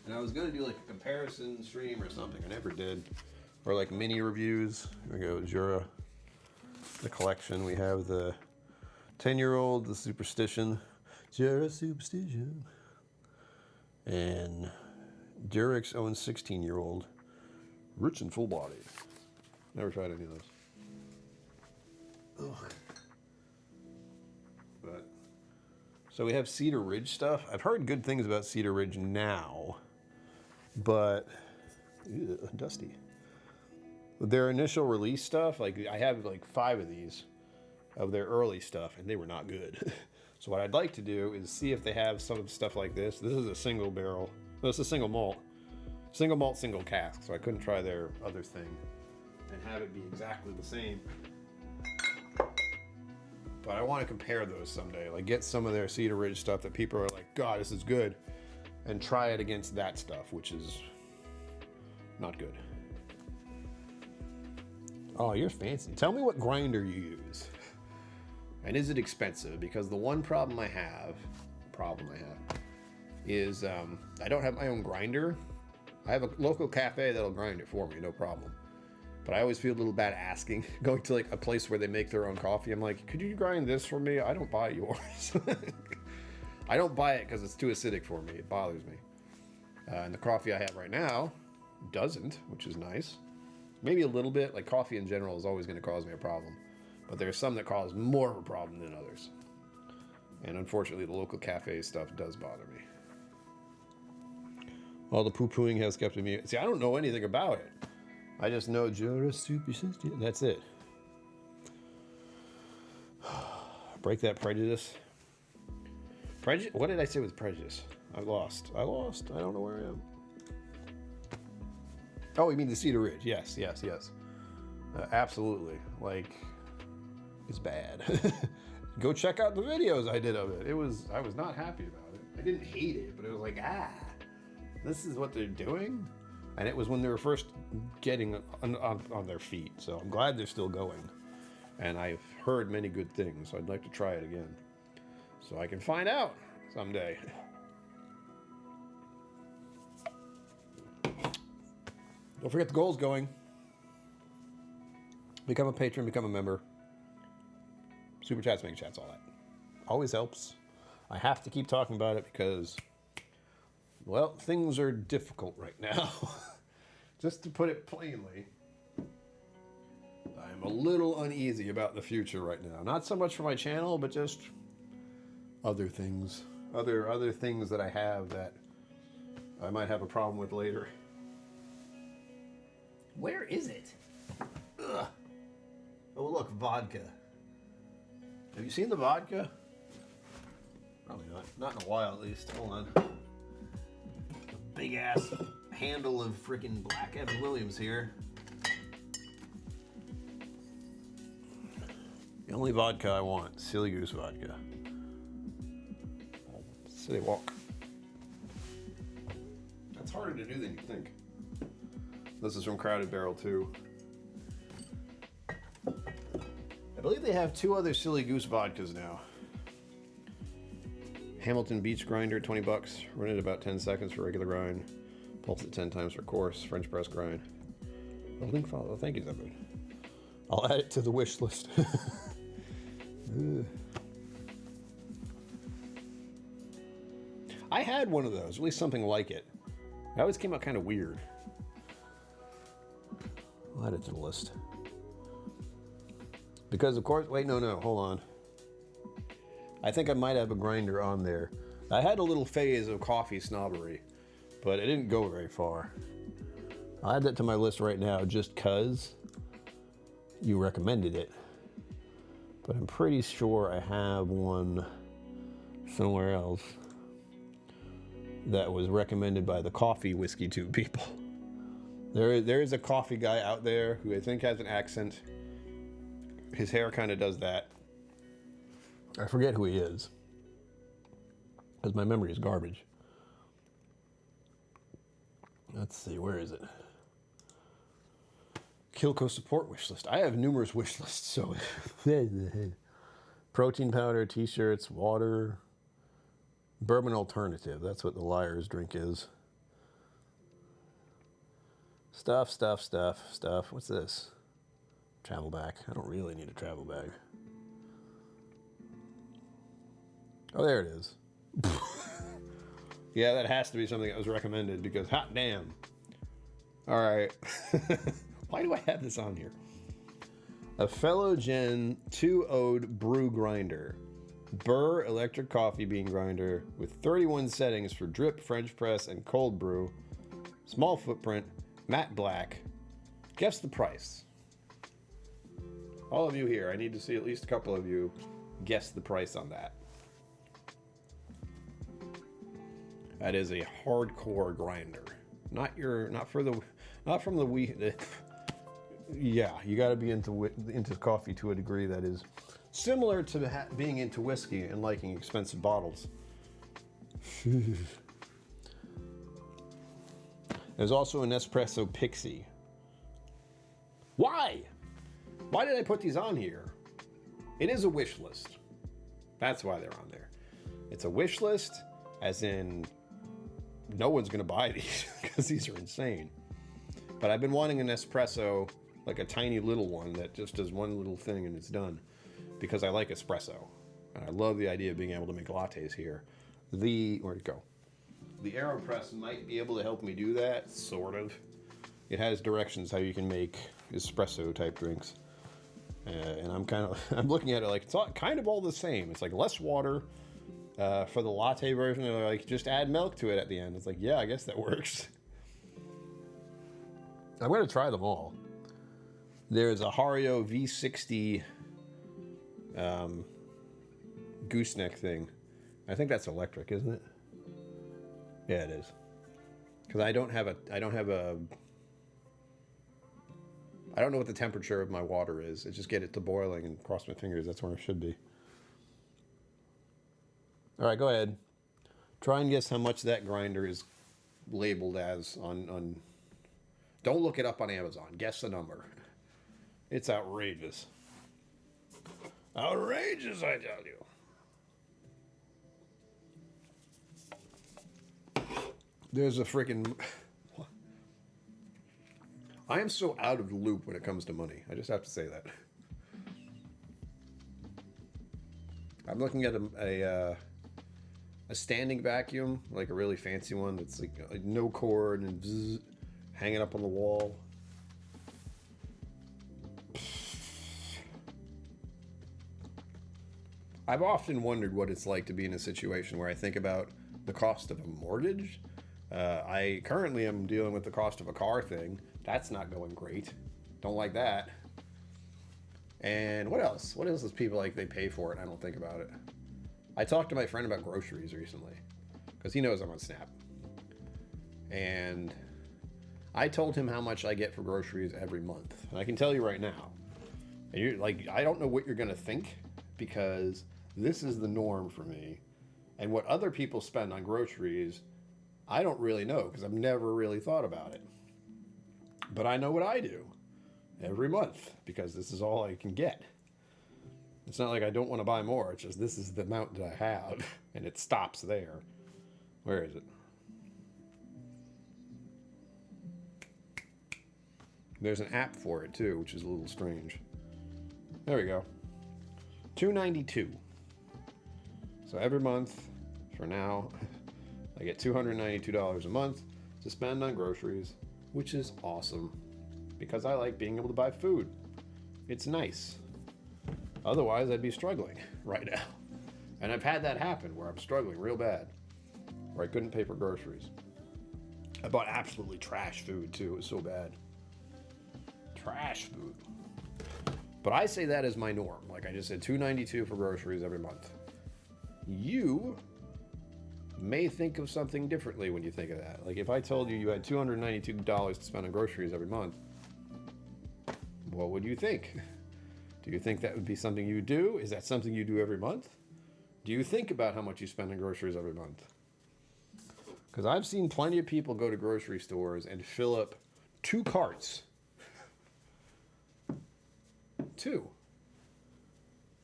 And I was going to do like a comparison stream or something. I never did. Or like mini reviews. Here we go, Jura. The collection. We have the 10-year-old, the Superstition. Jura Superstition. And Derek's own 16-year-old. Rich and full-bodied. Never tried any of those. Ugh. But so we have Cedar Ridge stuff. I've heard good things about Cedar Ridge now, but dusty. Their initial release stuff, like I have like 5 of these of their early stuff, and they were not good. So what I'd like to do is see if they have some of the stuff like this. This is a single barrel. No, it's a single malt, single cask. So I couldn't try their other thing and have it be exactly the same. But I want to compare those someday. Like get some of their Cedar Ridge stuff that people are like, God, this is good. And try it against that stuff, which is not good. Oh, you're fancy. Tell me what grinder you use. And is it expensive? Because the one problem I have is I don't have my own grinder. I have a local cafe that'll grind it for me, no problem. But I always feel a little bad asking, going to like a place where they make their own coffee. I'm like, could you grind this for me? I don't buy yours. I don't buy it because it's too acidic for me. It bothers me. And the coffee I have right now doesn't, which is nice. Maybe a little bit. Like coffee in general is always going to cause me a problem. But there's some that cause more of a problem than others. And unfortunately, the local cafe stuff does bother me. All the poo-pooing has kept me. See, I don't know anything about it. I just know Jura Superstition. That's it. Break that prejudice. What did I say with prejudice? I lost. I don't know where I am. Oh, you mean the Cedar Ridge? Yes. Absolutely. Like, it's bad. Go check out the videos I did of it. I was not happy about it. I didn't hate it, but it was like, this is what they're doing? And it was when they were first getting on their feet. So I'm glad they're still going. And I've heard many good things, so I'd like to try it again. So I can find out someday. Don't forget the goals going. Become a patron, become a member. Super chats, mega chats, all that. Always helps. I have to keep talking about it because, well, things are difficult right now. Just to put it plainly, I'm a little uneasy about the future right now. Not so much for my channel, but just other things. Other things that I have that I might have a problem with later. Where is it? Ugh. Oh, look, vodka. Have you seen the vodka? Probably not. Not in a while, at least. Hold on. Big ass handle of freaking Black Evan Williams here. The only vodka I want, Silly Goose vodka. City Walk. That's harder to do than you think. This is from Crowded Barrel too. I believe they have 2 other Silly Goose vodkas now. Hamilton Beach Grinder, $20. Run it about 10 seconds for regular grind. Pulse it 10 times for coarse. French press grind. A link follow. Oh, thank you, Zebra. I'll add it to the wish list. I had one of those, at least something like it. It always came out kind of weird. I'll add it to the list. Because of course, wait, no, hold on. I think I might have a grinder on there. I had a little phase of coffee snobbery, but it didn't go very far. I'll add that to my list right now just cause you recommended it. But I'm pretty sure I have one somewhere else that was recommended by the coffee whiskey tube people. There is a coffee guy out there who I think has an accent. His hair kind of does that. I forget who he is, because my memory is garbage. Let's see, where is it? KillCo support wish list. I have numerous wish lists, so protein powder, t-shirts, water, bourbon alternative. That's what the liar's drink is. Stuff. What's this? Travel bag. I don't really need a travel bag. Oh, there it is. Yeah, that has to be something that was recommended because hot damn. All right. Why do I have this on here? A Fellow Gen 2-ode brew grinder. Burr electric coffee bean grinder with 31 settings for drip, French press, and cold brew. Small footprint, matte black. Guess the price. All of you here, I need to see at least a couple of you guess the price on that. That is a hardcore grinder. Not from the yeah, you got to be into coffee to a degree that is similar to being into whiskey and liking expensive bottles. There's also an espresso pixie. Why? Why did I put these on here? It is a wish list. That's why they're on there. It's a wish list, as in no one's going to buy these because these are insane. But I've been wanting an espresso, like a tiny little one that just does one little thing and it's done, because I like espresso. And I love the idea of being able to make lattes here. Where'd it go? The AeroPress might be able to help me do that, sort of. It has directions how you can make espresso type drinks. And I'm looking at it like it's kind of all the same. It's like less water. For the latte version, they're like, just add milk to it at the end. It's like, yeah, I guess that works. I'm going to try them all. There's a Hario V60 gooseneck thing. I think that's electric, isn't it? Yeah, it is. Because I don't know what the temperature of my water is. I just get it to boiling and cross my fingers. That's where it should be. All right, go ahead. Try and guess how much that grinder is labeled as on... Don't look it up on Amazon. Guess the number. It's outrageous. Outrageous, I tell you. There's a freaking... I am so out of the loop when it comes to money. I just have to say that. I'm looking at a standing vacuum, like a really fancy one that's like no cord and bzz, hanging up on the wall. I've often wondered what it's like to be in a situation where I think about the cost of a mortgage. I currently am dealing with the cost of a car thing. That's not going great. Don't like that. And what else? What else is people like they pay for it? I don't think about it. I talked to my friend about groceries recently because he knows I'm on Snap. And I told him how much I get for groceries every month. And I can tell you right now, and you're like, I don't know what you're going to think because this is the norm for me. And what other people spend on groceries, I don't really know because I've never really thought about it. But I know what I do every month because this is all I can get. It's not like I don't want to buy more. It's just this is the amount that I have, and it stops there. Where is it? There's an app for it too, which is a little strange. There we go. $2.92. So every month, for now, I get $292 a month to spend on groceries, which is awesome. because I like being able to buy food. It's nice. Otherwise, I'd be struggling right now. And I've had that happen where I'm struggling real bad, where I couldn't pay for groceries. I bought absolutely trash food too. It was so bad. Trash food. But I say that as my norm. Like I just said, $2.92 for groceries every month. You may think of something differently when you think of that. Like if I told you you had $292 to spend on groceries every month, what would you think? Do you think that would be something you do? Is that something you do every month? Do you think about how much you spend on groceries every month? Because I've seen plenty of people go to grocery stores and fill up 2 carts. 2.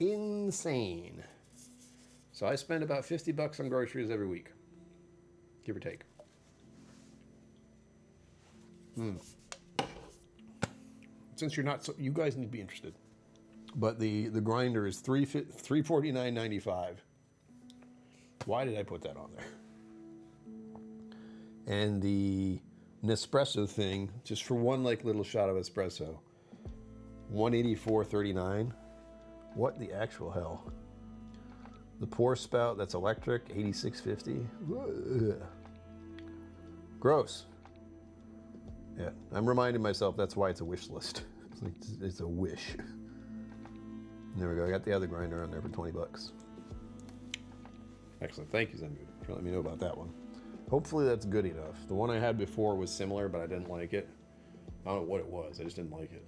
Insane. So I spend about $50 on groceries every week, give or take. Since you're not, so you guys need to be interested. But the grinder is $349.95. Why did I put that on there? And the Nespresso thing, just for one like little shot of espresso, $184.39. What the actual hell? The pour spout that's electric, $86.50. Gross. Yeah, I'm reminding myself that's why it's a wish list. It's a wish. There we go. I got the other grinder on there for $20. Excellent. Thank you, Zenbu, for letting me know about that one. Hopefully that's good enough. The one I had before was similar, but I didn't like it. I don't know what it was. I just didn't like it.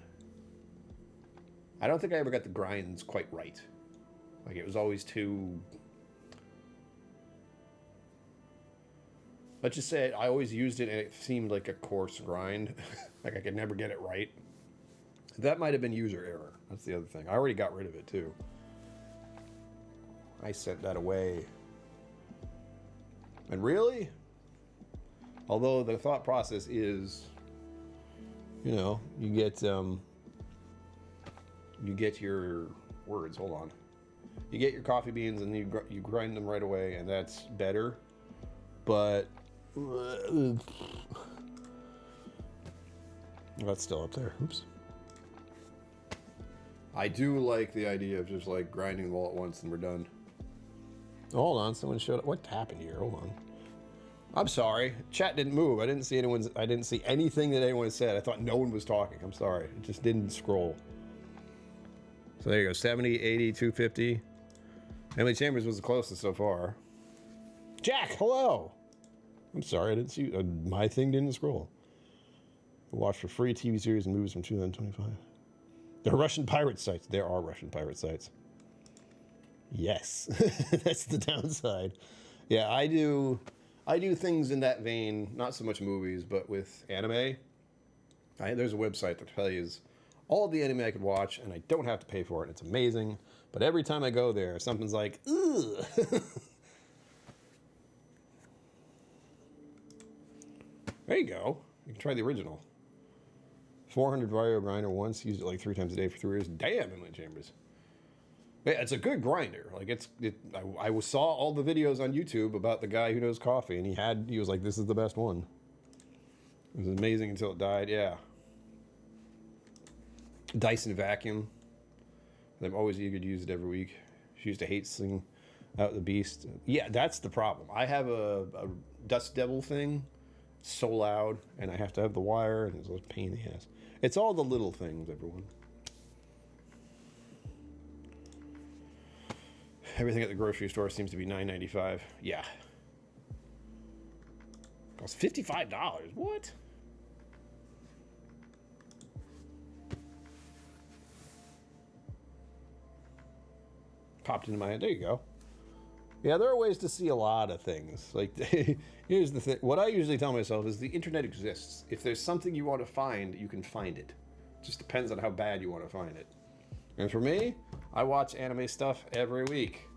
I don't think I ever got the grinds quite right. Like it was always too... Let's just say I always used it and it seemed like a coarse grind. Like I could never get it right. That might have been user error. That's the other thing. I already got rid of it too. I sent that away. And really? Although the thought process is, you know, you get your words, hold on. You get your coffee beans and you grind them right away, and that's better. But that's still up there. Oops. I do like the idea of just like grinding them all at once and we're done. Hold on, someone showed up. What happened here? Hold on. I'm sorry. Chat didn't move. I didn't see anything that anyone said. I thought no one was talking. I'm sorry. It just didn't scroll. So there you go. 70, 80, 250. Emily Chambers was the closest so far. Jack, hello. I'm sorry. I didn't see my thing didn't scroll. Watch for free TV series and movies from 2025. There are Russian pirate sites. There are Russian pirate sites. Yes. That's the downside. Yeah, I do things in that vein, not so much movies, but with anime. There's a website that tells you all the anime I could watch, and I don't have to pay for it. It's amazing. But every time I go there, something's like, ugh. There you go. You can try the original. 400 Vario grinder once, used it like 3 times a day for 3 years. Damn, Emily Chambers. Yeah, it's a good grinder. Like I saw all the videos on YouTube about the guy who knows coffee, and he was like, this is the best one. It was amazing until it died. Yeah. Dyson vacuum. I'm always eager to use it every week. She used to hate singing out the beast. Yeah, that's the problem. I have a Dust Devil thing. It's so loud, and I have to have the wire, and it's a pain in the ass. It's all the little things, everyone. Everything at the grocery store seems to be $9.95. Yeah. Costs $55. What? Popped into my head. There you go. Yeah, there are ways to see a lot of things. Like, here's the thing. What I usually tell myself is the internet exists. If there's something you want to find, you can find it. It just depends on how bad you want to find it. And for me, I watch anime stuff every week.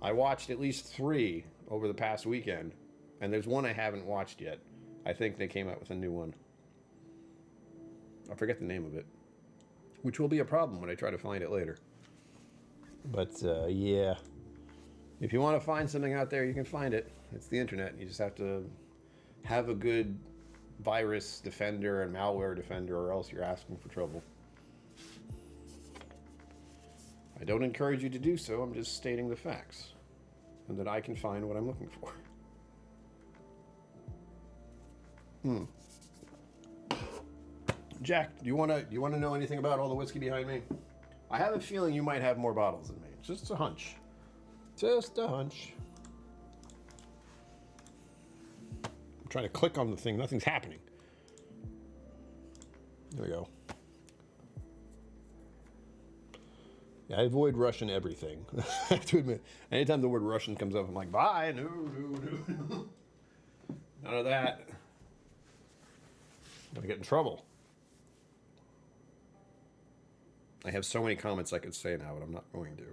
I watched at least 3 over the past weekend. And there's one I haven't watched yet. I think they came out with a new one. I forget the name of it. Which will be a problem when I try to find it later. But, yeah. If you want to find something out there, you can find it. It's the internet. You just have to have a good virus defender and malware defender, or else you're asking for trouble. I don't encourage you to do so. I'm just stating the facts, and that I can find what I'm looking for. Jack, do you want to know anything about all the whiskey behind me? I have a feeling you might have more bottles than me. It's just a hunch. Just a hunch. I'm trying to click on the thing. Nothing's happening. There we go. Yeah, I avoid Russian everything. I have to admit, anytime the word Russian comes up, I'm like, bye. No. None of that. I'm gonna get in trouble. I have so many comments I could say now, but I'm not going to.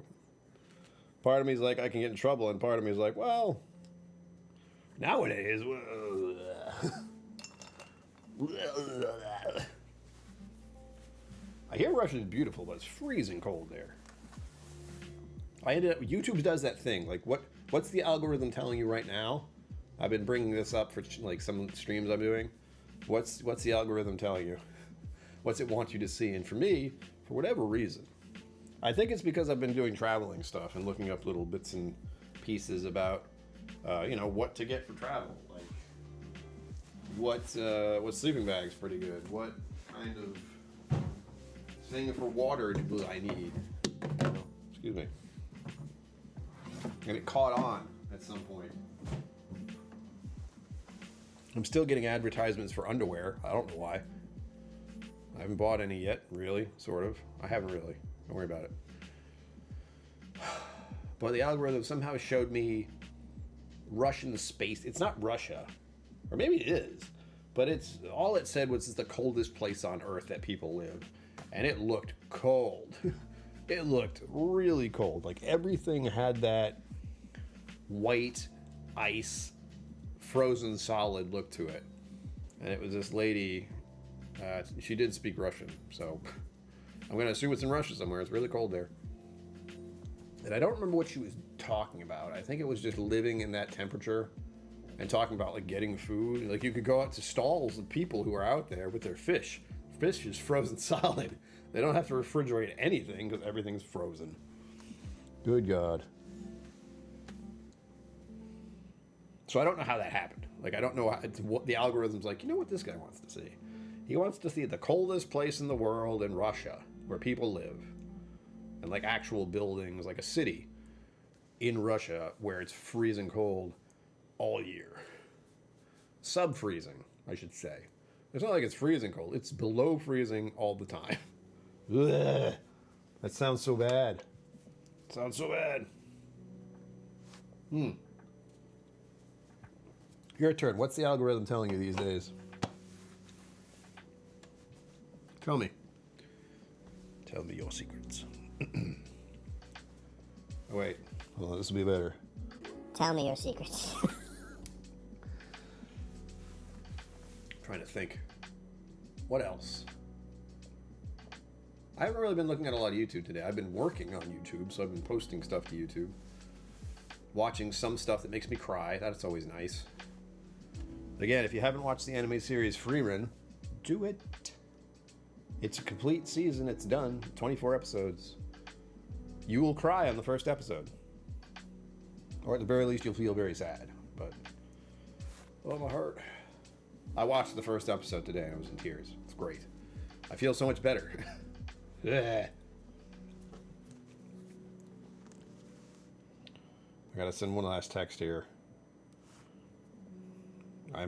Part of me is like, I can get in trouble, and part of me is like, well, nowadays, I hear Russian is beautiful, but it's freezing cold there. YouTube does that thing, like, what's the algorithm telling you right now? I've been bringing this up for like some streams I'm doing. What's the algorithm telling you? What's it want you to see? And for me, for whatever reason, I think it's because I've been doing traveling stuff and looking up little bits and pieces about, what to get for travel. Like, what sleeping bag's pretty good? What kind of thing for water do I need? Excuse me. And it caught on at some point. I'm still getting advertisements for underwear. I don't know why. I haven't bought any yet, really, sort of. I haven't really. Don't worry about it. But the algorithm somehow showed me Russian space. It's not Russia, or maybe it is, but all it said was it's the coldest place on Earth that people live, and it looked cold. It looked really cold. Like everything had that white ice, frozen solid look to it, and it was this lady. She did speak Russian, so I'm going to assume it's in Russia somewhere. It's really cold there. And I don't remember what she was talking about. I think it was just living in that temperature and talking about like getting food. Like you could go out to stalls of people who are out there with their fish. Fish is frozen solid. They don't have to refrigerate anything because everything's frozen. Good God. So I don't know how that happened. Like I don't know what the algorithm's like. You know what this guy wants to see? He wants to see the coldest place in the world in Russia, where people live. And like actual buildings, like a city in Russia where it's freezing cold all year. Sub-freezing, I should say. It's not like it's freezing cold. It's below freezing all the time. Ugh. That sounds so bad. Sounds so bad. Your turn. What's the algorithm telling you these days? Tell me. Tell me your secrets. Oh, wait. Hold on, this will be better. Tell me your secrets. Trying to think. What else? I haven't really been looking at a lot of YouTube today. I've been working on YouTube, so I've been posting stuff to YouTube. Watching some stuff that makes me cry. That's always nice. Again, if you haven't watched the anime series Freerun, do it. It's a complete season. It's done. 24 episodes. You will cry on the first episode. Or at the very least, you'll feel very sad. But, oh, my heart. I watched the first episode today and I was in tears. It's great. I feel so much better. I gotta send one last text here. I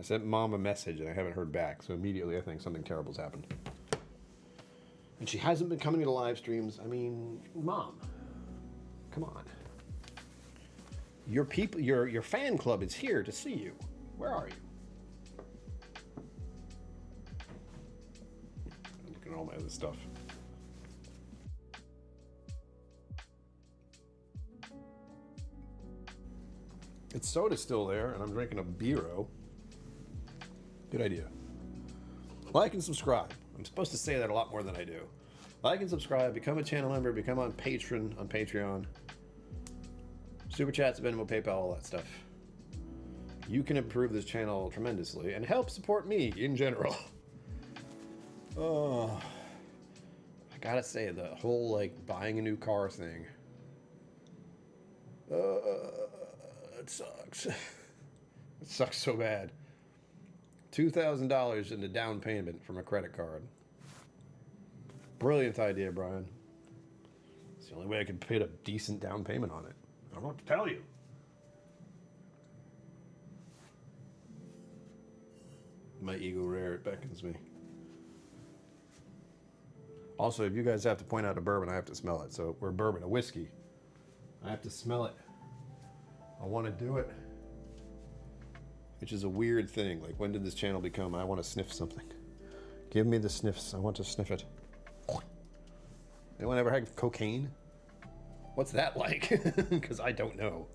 sent Mom a message and I haven't heard back, so immediately I think something terrible's happened. And she hasn't been coming to the live streams. I mean, Mom, come on. Your people, your fan club is here to see you. Where are you? I'm looking at all my other stuff. Its soda's still there, and I'm drinking a Biro. Good idea. Like and subscribe. I'm supposed to say that a lot more than I do. Like and subscribe, become a channel member, become on Patreon. Super chats, Venmo, PayPal, all that stuff. You can improve this channel tremendously and help support me in general. Oh, I gotta say, the whole like buying a new car thing. It sucks. It sucks so bad. $2,000 in the down payment from a credit card. Brilliant idea, Brian. It's the only way I can put a decent down payment on it. I don't know what to tell you. My ego rare, it beckons me. Also, if you guys have to point out a bourbon, I have to smell it. So we're bourbon, a whiskey. I have to smell it. I want to do it. Which is a weird thing. Like, when did this channel become, I want to sniff something? Give me the sniffs. I want to sniff it. Anyone ever had cocaine? What's that like? Because I don't know.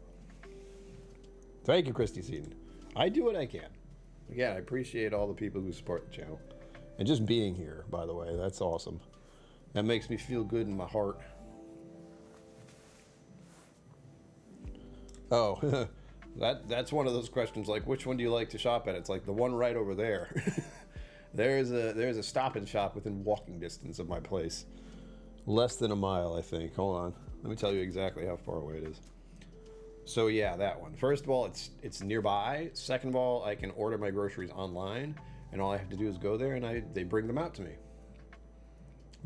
Thank you, Christy Seaton. I do what I can. Again, I appreciate all the people who support the channel. And just being here, by the way, that's awesome. That makes me feel good in my heart. Oh, that's one of those questions, like, which one do you like to shop at? It's like the one right over there. There's a Stop and Shop within walking distance of my place. Less than a mile, I think. Hold on. Let me tell you exactly how far away it is. So yeah, that one. First of all, it's nearby. Second of all, I can order my groceries online, and all I have to do is go there, and they bring them out to me.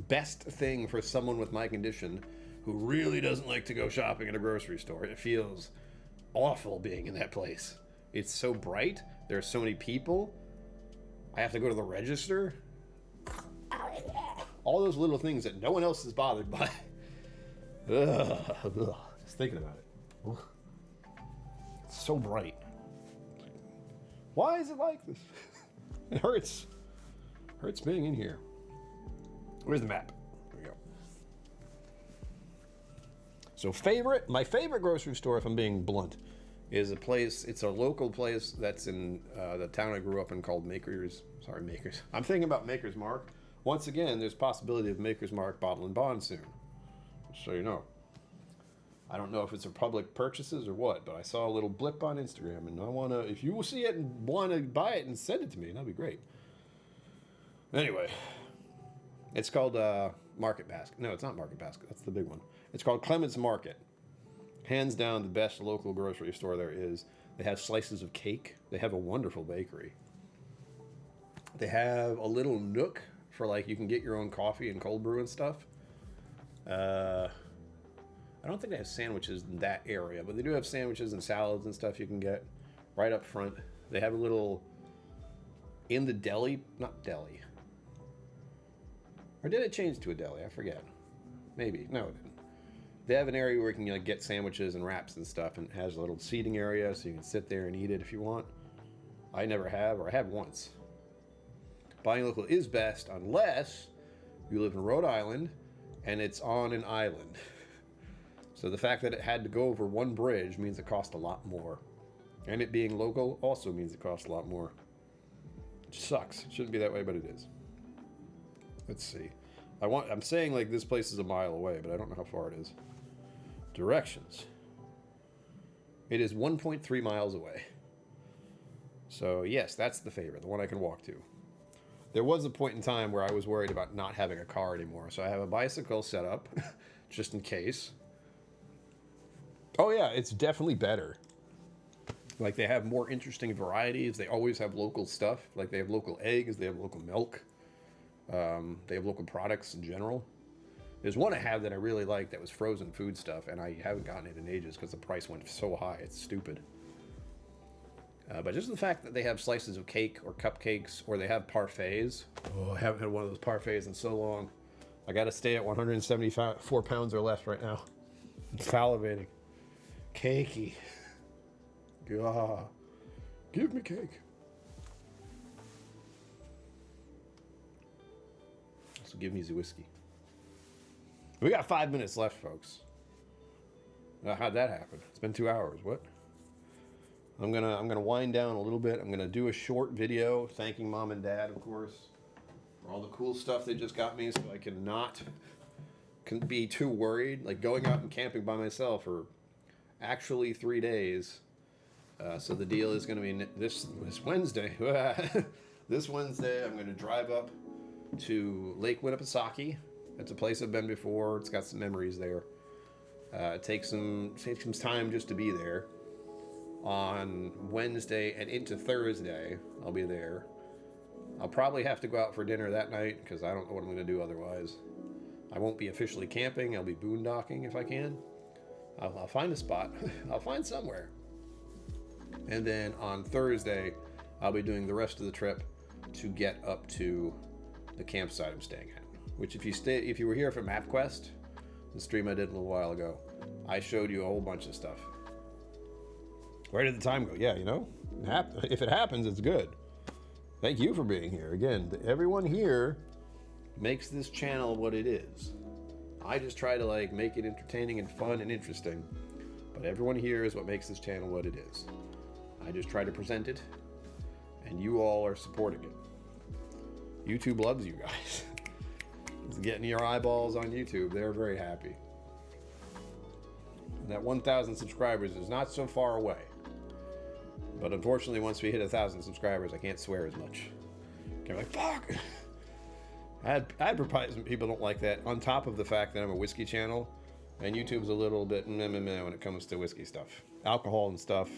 Best thing for someone with my condition who really doesn't like to go shopping at a grocery store. It feels awful being in that place. It's so bright. There are so many people. I have to go to the register. All those little things that no one else is bothered by. Ugh. Just thinking about it. Ugh. It's so bright. Why is it like this? It hurts. Hurts being in here. Where's the map? There we go. So my favorite grocery store, if I'm being blunt, is a place, it's a local place that's in the town I grew up in called Makers. I'm thinking about Maker's Mark. Once again, there's possibility of Maker's Mark Bottle and Bond soon. Just so you know. I don't know if it's a public purchases or what, but I saw a little blip on Instagram, and I want to, if you will see it and want to buy it and send it to me, that'd be great. Anyway, it's called Market Basket. No, it's not Market Basket. That's the big one. It's called Clements Market. Hands down, the best local grocery store there is. They have slices of cake. They have a wonderful bakery. They have a little nook for, like, you can get your own coffee and cold brew and stuff. I don't think they have sandwiches in that area, but they do have sandwiches and salads and stuff you can get right up front. They have a little, in the deli, not deli. Or did it change to a deli? I forget. Maybe. No, it didn't. They have an area where you can, like, get sandwiches and wraps and stuff, and it has a little seating area so you can sit there and eat it if you want. I never have, or I have once. Buying local is best unless you live in Rhode Island and it's on an island. So the fact that it had to go over one bridge means it cost a lot more. And it being local also means it costs a lot more. It sucks. It shouldn't be that way, but it is. Let's see. I'm saying, like, this place is a mile away, but I don't know how far it is. Directions. It is 1.3 miles away. So yes, that's the favorite, the one I can walk to. There was a point in time where I was worried about not having a car anymore, so I have a bicycle set up, just in case. Oh yeah, it's definitely better. Like, they have more interesting varieties. They always have local stuff. Like, they have local eggs, they have local milk. They have local products in general. There's one I have that I really like that was frozen food stuff, and I haven't gotten it in ages because the price went so high. It's stupid. But just the fact that they have slices of cake or cupcakes, or they have parfaits. Oh, I haven't had one of those parfaits in so long. I got to stay at 174 pounds or less right now. I'm salivating. Cakey. God. Give me cake. So give me the whiskey. We got 5 minutes left, folks. How'd that happen? It's been 2 hours. What? I'm gonna wind down a little bit. I'm gonna do a short video thanking Mom and Dad, of course, for all the cool stuff they just got me, so I can be too worried. Like going out and camping by myself for actually 3 days. So the deal is going to be this Wednesday. This Wednesday, I'm going to drive up to Lake Winnipesaukee. It's a place I've been before. It's got some memories there. Take some time just to be there. On Wednesday and into Thursday, I'll be there. I'll probably have to go out for dinner that night because I don't know what I'm going to do otherwise. I won't be officially camping. I'll be boondocking if I can. I'll find a spot. I'll find somewhere. And then on Thursday, I'll be doing the rest of the trip to get up to the campsite I'm staying at. Which if you were here for MapQuest, the stream I did a little while ago, I showed you a whole bunch of stuff. Where did the time go? Yeah, you know, if it happens, it's good. Thank you for being here. Again, everyone here makes this channel what it is. I just try to like make it entertaining and fun and interesting. But everyone here is what makes this channel what it is. I just try to present it, and you all are supporting it. YouTube loves you guys. It's getting your eyeballs on YouTube. They're very happy. And that 1,000 subscribers is not so far away. But unfortunately, once we hit 1,000 subscribers, I can't swear as much. I'm like, fuck! Advertisement people don't like that, on top of the fact that I'm a whiskey channel, and YouTube's a little bit meh when it comes to whiskey stuff. Alcohol and stuff,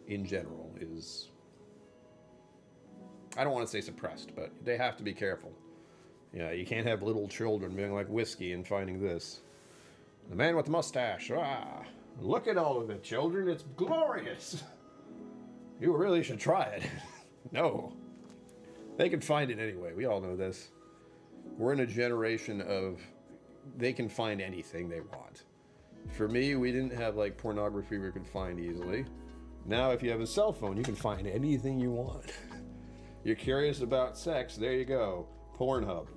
in general, is... I don't want to say suppressed, but they have to be careful. Yeah, you can't have little children being like whiskey and finding this. The man with the mustache. Ah, look at all of it, children. It's glorious. You really should try it. No. They can find it anyway. We all know this. We're in a generation of they can find anything they want. For me, we didn't have like pornography we could find easily. Now, if you have a cell phone, you can find anything you want. You're curious about sex, there you go. Pornhub.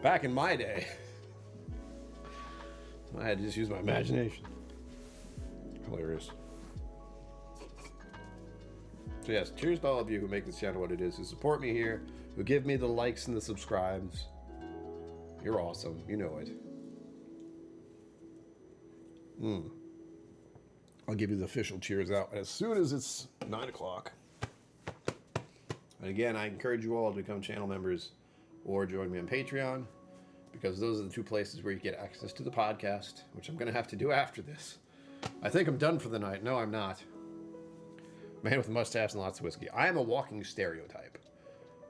Back in my day, I had to just use my imagination. Hilarious. So yes, cheers to all of you who make this channel what it is, who support me here, who give me the likes and the subscribes. You're awesome. You know it. I'll give you the official cheers out as soon as it's 9 o'clock. And again, I encourage you all to become channel members or join me on Patreon, because those are the two places where you get access to the podcast, which I'm going to have to do after this. I think I'm done for the night. No, I'm not. Man with a mustache and lots of whiskey. I am a walking stereotype.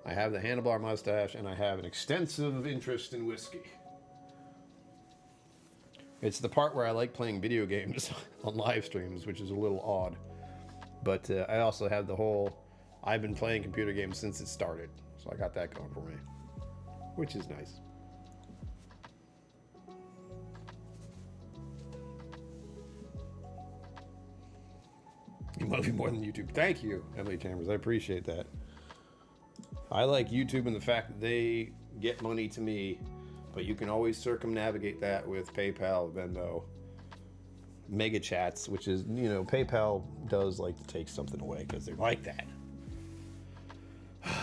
I have the handlebar mustache, and I have an extensive interest in whiskey. It's the part where I like playing video games on live streams, which is a little odd. But I also have the whole, I've been playing computer games since it started. So I got that going for me, which is nice. You love you more than YouTube. Thank you, Emily Chambers. I appreciate that. I like YouTube and the fact that they get money to me, but you can always circumnavigate that with PayPal, Venmo, Mega Chats, which is, you know, PayPal does like to take something away because they like that.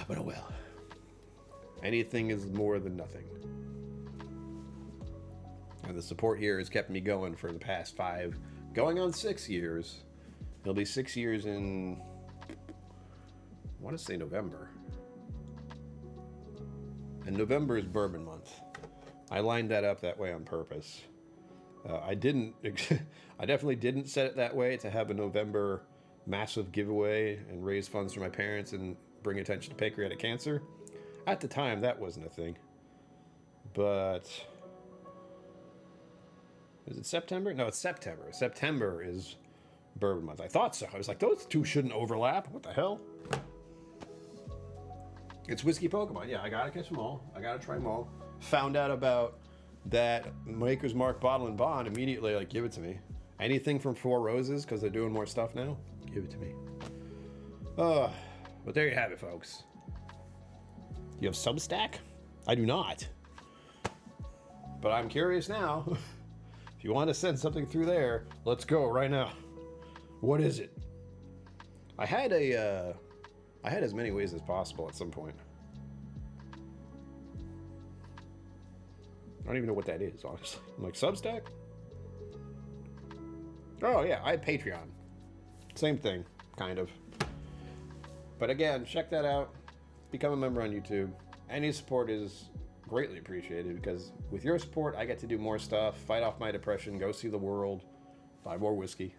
But oh well. Anything is more than nothing. And the support here has kept me going for the past 5, going on 6 years. It'll be 6 years in, I want to say November. And November is Bourbon month. I lined that up that way on purpose. I definitely didn't set it that way to have a November massive giveaway and raise funds for my parents and bring attention to pancreatic cancer. At the time, that wasn't a thing. But is it September? No, it's September. September is Bourbon month. I thought so. I was like, those two shouldn't overlap. What the hell? It's whiskey Pokemon. Yeah, I gotta catch them all. I gotta try them all. Found out about that Maker's Mark bottle and bond immediately. Like, give it to me. Anything from Four Roses, because they're doing more stuff now. Give it to me. But there you have it, folks. You have Substack? I do not. But I'm curious now. If you want to send something through there, let's go right now. What is it? I had a I had as many ways as possible at some point. I don't even know what that is, honestly. I'm like, Substack? Oh, yeah, I have Patreon. Same thing, kind of. But again, check that out. Become a member on YouTube. Any support is greatly appreciated because with your support, I get to do more stuff, fight off my depression, go see the world, buy more whiskey,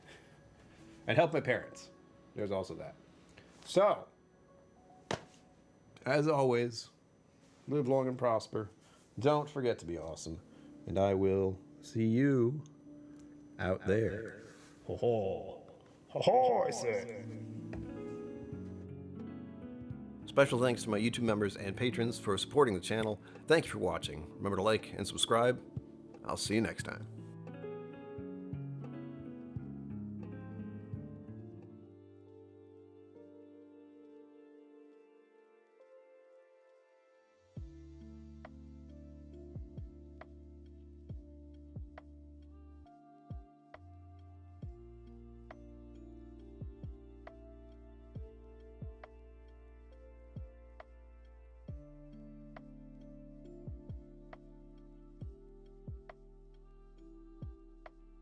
and help my parents. There's also that. So, as always, live long and prosper. Don't forget to be awesome. And I will see you out there. Ho ho. Ho ho, I say. Special thanks to my YouTube members and patrons for supporting the channel. Thank you for watching. Remember to like and subscribe. I'll see you next time.